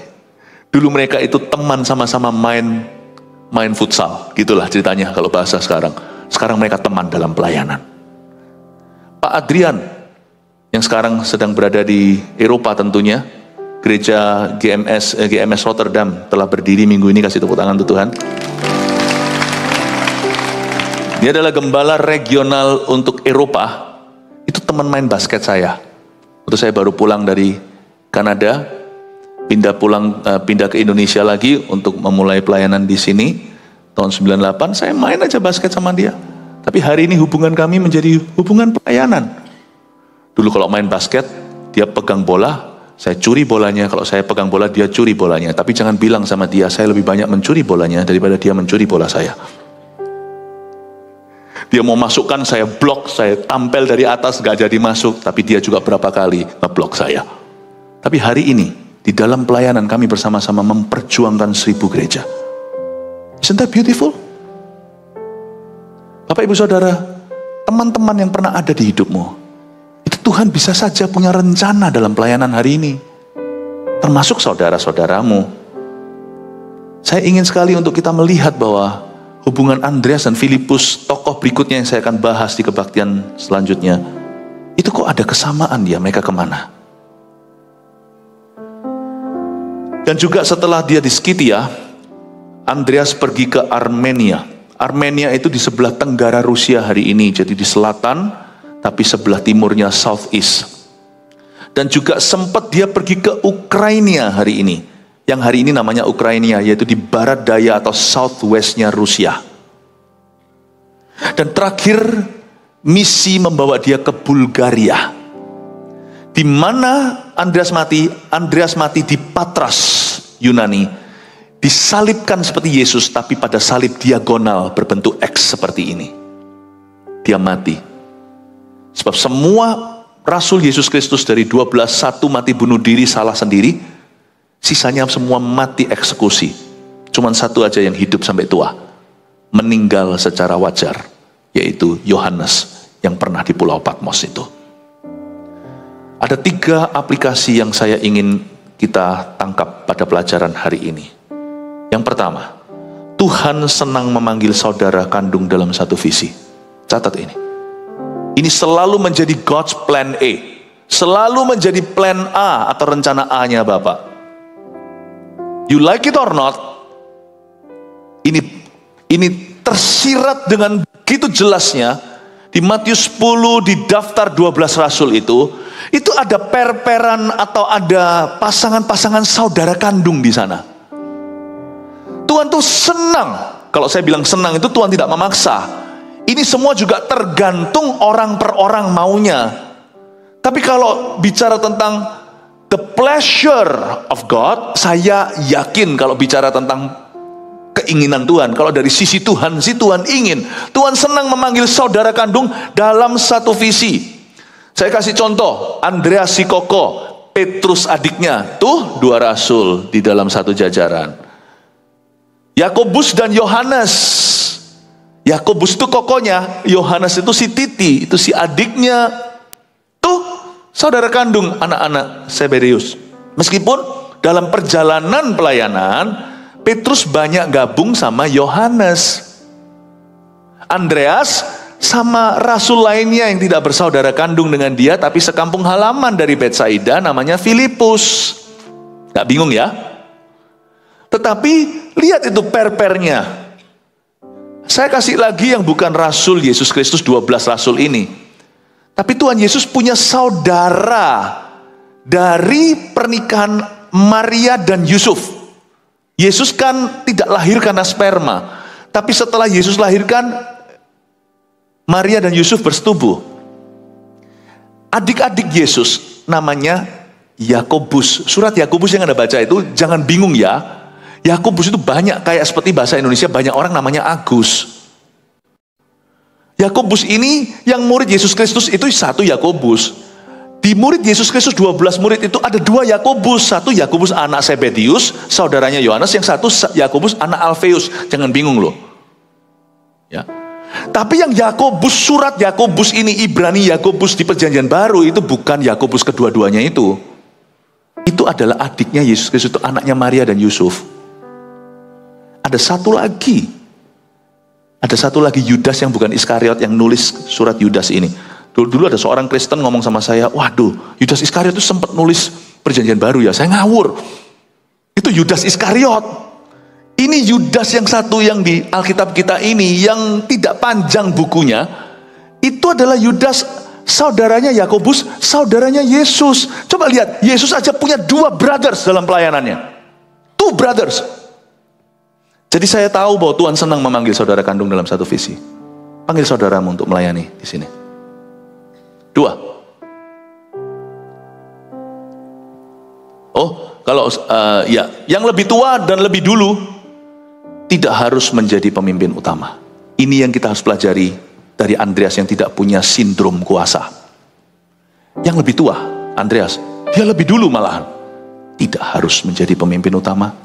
Dulu mereka itu teman, sama-sama main futsal, gitulah ceritanya kalau bahasa sekarang. Sekarang mereka teman dalam pelayanan. Pak Adrian yang sekarang sedang berada di Eropa tentunya, gereja GMS Rotterdam telah berdiri minggu ini, kasih tepuk tangan untuk Tuhan. Dia adalah gembala regional untuk Eropa. Itu teman main basket saya. Waktu saya baru pulang dari Kanada, pindah ke Indonesia lagi untuk memulai pelayanan di sini tahun 98, saya main aja basket sama dia. Tapi hari ini hubungan kami menjadi hubungan pelayanan. Dulu kalau main basket, dia pegang bola, saya curi bolanya. Kalau saya pegang bola, dia curi bolanya. Tapi jangan bilang sama dia, saya lebih banyak mencuri bolanya daripada dia mencuri bola saya. Dia mau masukkan, saya blok, saya tampil dari atas, gak jadi masuk. Tapi dia juga berapa kali ngeblok saya. Tapi hari ini, di dalam pelayanan kami bersama-sama memperjuangkan 1000 gereja. Isn't that beautiful? Bapak Ibu Saudara, teman-teman yang pernah ada di hidupmu, itu Tuhan bisa saja punya rencana dalam pelayanan hari ini. Termasuk saudara-saudaramu. Saya ingin sekali untuk kita melihat bahwa hubungan Andreas dan Filipus, tokoh berikutnya yang saya akan bahas di kebaktian selanjutnya, itu kok ada kesamaan ya, mereka kemana? Dan juga setelah dia di Skythia, Andreas pergi ke Armenia. Armenia itu di sebelah tenggara Rusia hari ini, jadi di selatan, tapi sebelah timurnya southeast. Dan juga sempat dia pergi ke Ukraina hari ini, yang hari ini namanya Ukraina, yaitu di barat daya atau southwestnya Rusia. Dan terakhir, misi membawa dia ke Bulgaria. Di mana Andreas mati? Andreas mati di Patras, Yunani. Disalibkan seperti Yesus, tapi pada salib diagonal berbentuk X seperti ini. Dia mati. Sebab semua Rasul Yesus Kristus dari 12, satu mati bunuh diri salah sendiri, sisanya semua mati eksekusi. Cuman satu aja yang hidup sampai tua, meninggal secara wajar, yaitu Yohanes yang pernah di Pulau Patmos itu. Ada 3 aplikasi yang saya ingin kita tangkap pada pelajaran hari ini. Yang pertama, Tuhan senang memanggil saudara kandung dalam satu visi. Catat ini. Ini selalu menjadi God's plan A. Selalu menjadi plan A atau rencana A-nya Bapak. You like it or not, ini tersirat dengan begitu jelasnya di Matius 10, di daftar 12 rasul itu ada perperan atau ada pasangan-pasangan saudara kandung di sana. Tuhan tuh senang. Kalau saya bilang senang itu Tuhan tidak memaksa. Ini semua juga tergantung orang per orang maunya. Tapi kalau bicara tentang the pleasure of God, saya yakin kalau bicara tentang keinginan Tuhan. Kalau dari sisi Tuhan, si Tuhan ingin. Tuhan senang memanggil saudara kandung dalam satu visi. Saya kasih contoh, Andreas si Koko, Petrus adiknya, tuh dua rasul di dalam satu jajaran. Yakobus dan Yohanes. Yakobus itu kokonya, Yohanes itu si Titi, itu si adiknya. Tuh saudara kandung anak-anak Zebedeus. Meskipun dalam perjalanan pelayanan Petrus banyak gabung sama Yohanes. Andreas sama rasul lainnya yang tidak bersaudara kandung dengan dia, tapi sekampung halaman dari Betsaida, namanya Filipus. Gak bingung ya? Tetapi lihat itu perpernya. Saya kasih lagi yang bukan rasul Yesus Kristus, 12 rasul ini. Tapi Tuhan Yesus punya saudara dari pernikahan Maria dan Yusuf. Yesus kan tidak lahir karena sperma, tapi setelah Yesus lahirkan, Maria dan Yusuf bersetubuh. Adik-adik Yesus namanya Yakobus. Surat Yakobus yang Anda baca itu jangan bingung ya. Yakobus itu banyak, kayak seperti bahasa Indonesia banyak orang namanya Agus. Yakobus ini yang murid Yesus Kristus itu satu Yakobus. Di murid Yesus Kristus 12 murid itu ada 2 Yakobus. Satu Yakobus anak Zebedeus, saudaranya Yohanes. Yang satu Yakobus anak Alfeus. Jangan bingung loh. Ya. Tapi yang Yakobus, surat Yakobus ini, Ibrani Yakobus di Perjanjian Baru, itu bukan Yakobus kedua-duanya itu. Itu adalah adiknya Yesus Kristus, itu anaknya Maria dan Yusuf. Ada satu lagi. Ada satu lagi Yudas yang bukan Iskariot yang nulis surat Yudas ini. Dulu ada seorang Kristen ngomong sama saya, waduh, Yudas Iskariot itu sempat nulis Perjanjian Baru ya. Saya ngawur. Itu Yudas Iskariot. Ini Yudas yang satu yang di Alkitab kita ini, yang tidak panjang bukunya, itu adalah Yudas, saudaranya Yakobus, saudaranya Yesus. Coba lihat, Yesus aja punya 2 brothers dalam pelayanannya. 2 brothers. Jadi saya tahu bahwa Tuhan senang memanggil saudara kandung dalam satu visi. Panggil saudaramu untuk melayani di sini. 2. Oh, kalau ya, yang lebih tua dan lebih dulu tidak harus menjadi pemimpin utama. Ini yang kita harus pelajari dari Andreas yang tidak punya sindrom kuasa. Yang lebih tua, Andreas, dia lebih dulu malahan, tidak harus menjadi pemimpin utama.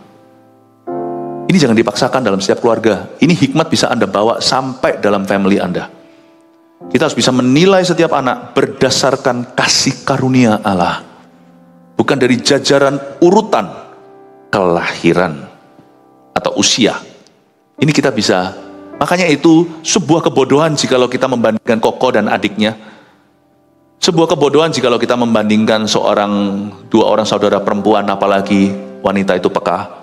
Ini jangan dipaksakan dalam setiap keluarga. Ini hikmat bisa Anda bawa sampai dalam family Anda. Kita harus bisa menilai setiap anak berdasarkan kasih karunia Allah. Bukan dari jajaran urutan kelahiran atau usia. Ini kita bisa. Makanya itu sebuah kebodohan jikalau kita membandingkan Koko dan adiknya. Sebuah kebodohan jikalau kita membandingkan 2 orang saudara perempuan, apalagi wanita itu peka.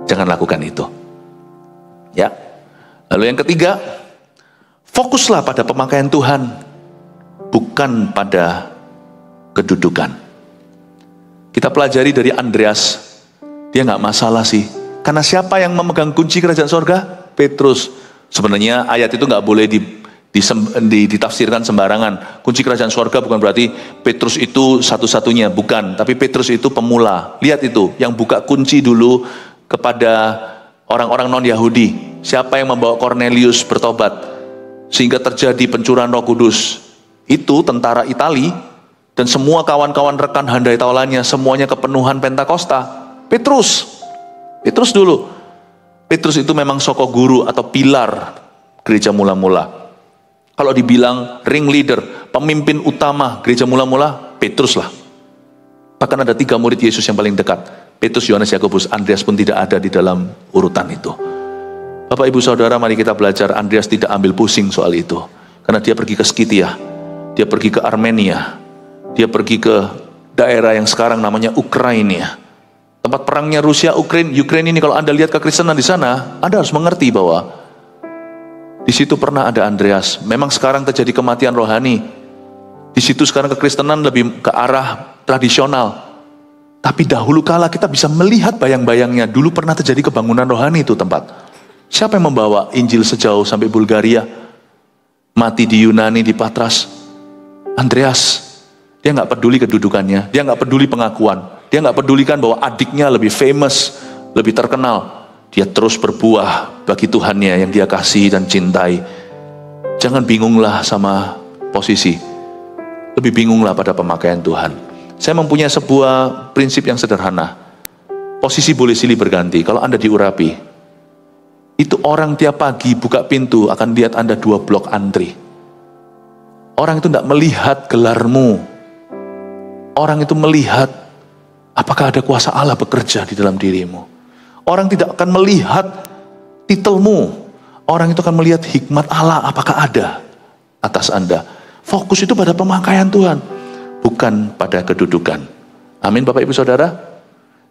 Jangan lakukan itu. Ya. Lalu yang ketiga, fokuslah pada pemakaian Tuhan, bukan pada kedudukan. Kita pelajari dari Andreas, dia nggak masalah sih. Karena siapa yang memegang kunci kerajaan sorga? Petrus. Sebenarnya ayat itu nggak boleh ditafsirkan sembarangan. Kunci kerajaan sorga bukan berarti Petrus itu satu-satunya, bukan. Tapi Petrus itu pemula. Lihat itu, yang buka kunci dulu kepada orang-orang non-Yahudi. Siapa yang membawa Cornelius bertobat sehingga terjadi pencurahan Roh Kudus? Itu tentara Itali dan semua kawan-kawan rekan handai taulannya, semuanya kepenuhan Pentakosta. Petrus dulu. Petrus itu memang soko guru atau pilar gereja mula-mula. Kalau dibilang ring leader, pemimpin utama gereja mula-mula, Petrus lah. Bahkan ada 3 murid Yesus yang paling dekat. Petrus, Yohanes, Yakobus. Andreas pun tidak ada di dalam urutan itu. Bapak Ibu Saudara, mari kita belajar. Andreas tidak ambil pusing soal itu. Karena dia pergi ke Skitia, dia pergi ke Armenia, dia pergi ke daerah yang sekarang namanya Ukraina. Tempat perangnya Rusia, Ukraina ini, kalau Anda lihat kekristenan di sana, Anda harus mengerti bahwa di situ pernah ada Andreas. Memang sekarang terjadi kematian rohani. Di situ sekarang kekristenan lebih ke arah tradisional. Tapi dahulu kala kita bisa melihat bayang-bayangnya. Dulu pernah terjadi kebangunan rohani itu tempat. Siapa yang membawa Injil sejauh sampai Bulgaria? Mati di Yunani, di Patras. Andreas. Dia nggak peduli kedudukannya. Dia nggak peduli pengakuan. Dia nggak pedulikan bahwa adiknya lebih famous, lebih terkenal. Dia terus berbuah bagi Tuhannya yang dia kasih dan cintai. Jangan bingunglah sama posisi, lebih bingunglah pada pemakaian Tuhan. Saya mempunyai sebuah prinsip yang sederhana. Posisi boleh silih berganti. Kalau Anda diurapi, itu orang tiap pagi buka pintu akan lihat Anda 2 blok antri. Orang itu tidak melihat gelarmu. Orang itu melihat apakah ada kuasa Allah bekerja di dalam dirimu. Orang tidak akan melihat titelmu. Orang itu akan melihat hikmat Allah apakah ada atas Anda. Fokus itu pada pemakaian Tuhan, bukan pada kedudukan. Amin Bapak Ibu Saudara.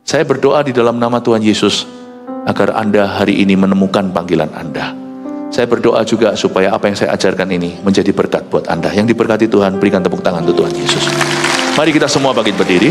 Saya berdoa di dalam nama Tuhan Yesus agar Anda hari ini menemukan panggilan Anda. Saya berdoa juga supaya apa yang saya ajarkan ini menjadi berkat buat Anda. Yang diberkati Tuhan, berikan tepuk tangan untuk Tuhan Yesus. Mari kita semua bangkit berdiri.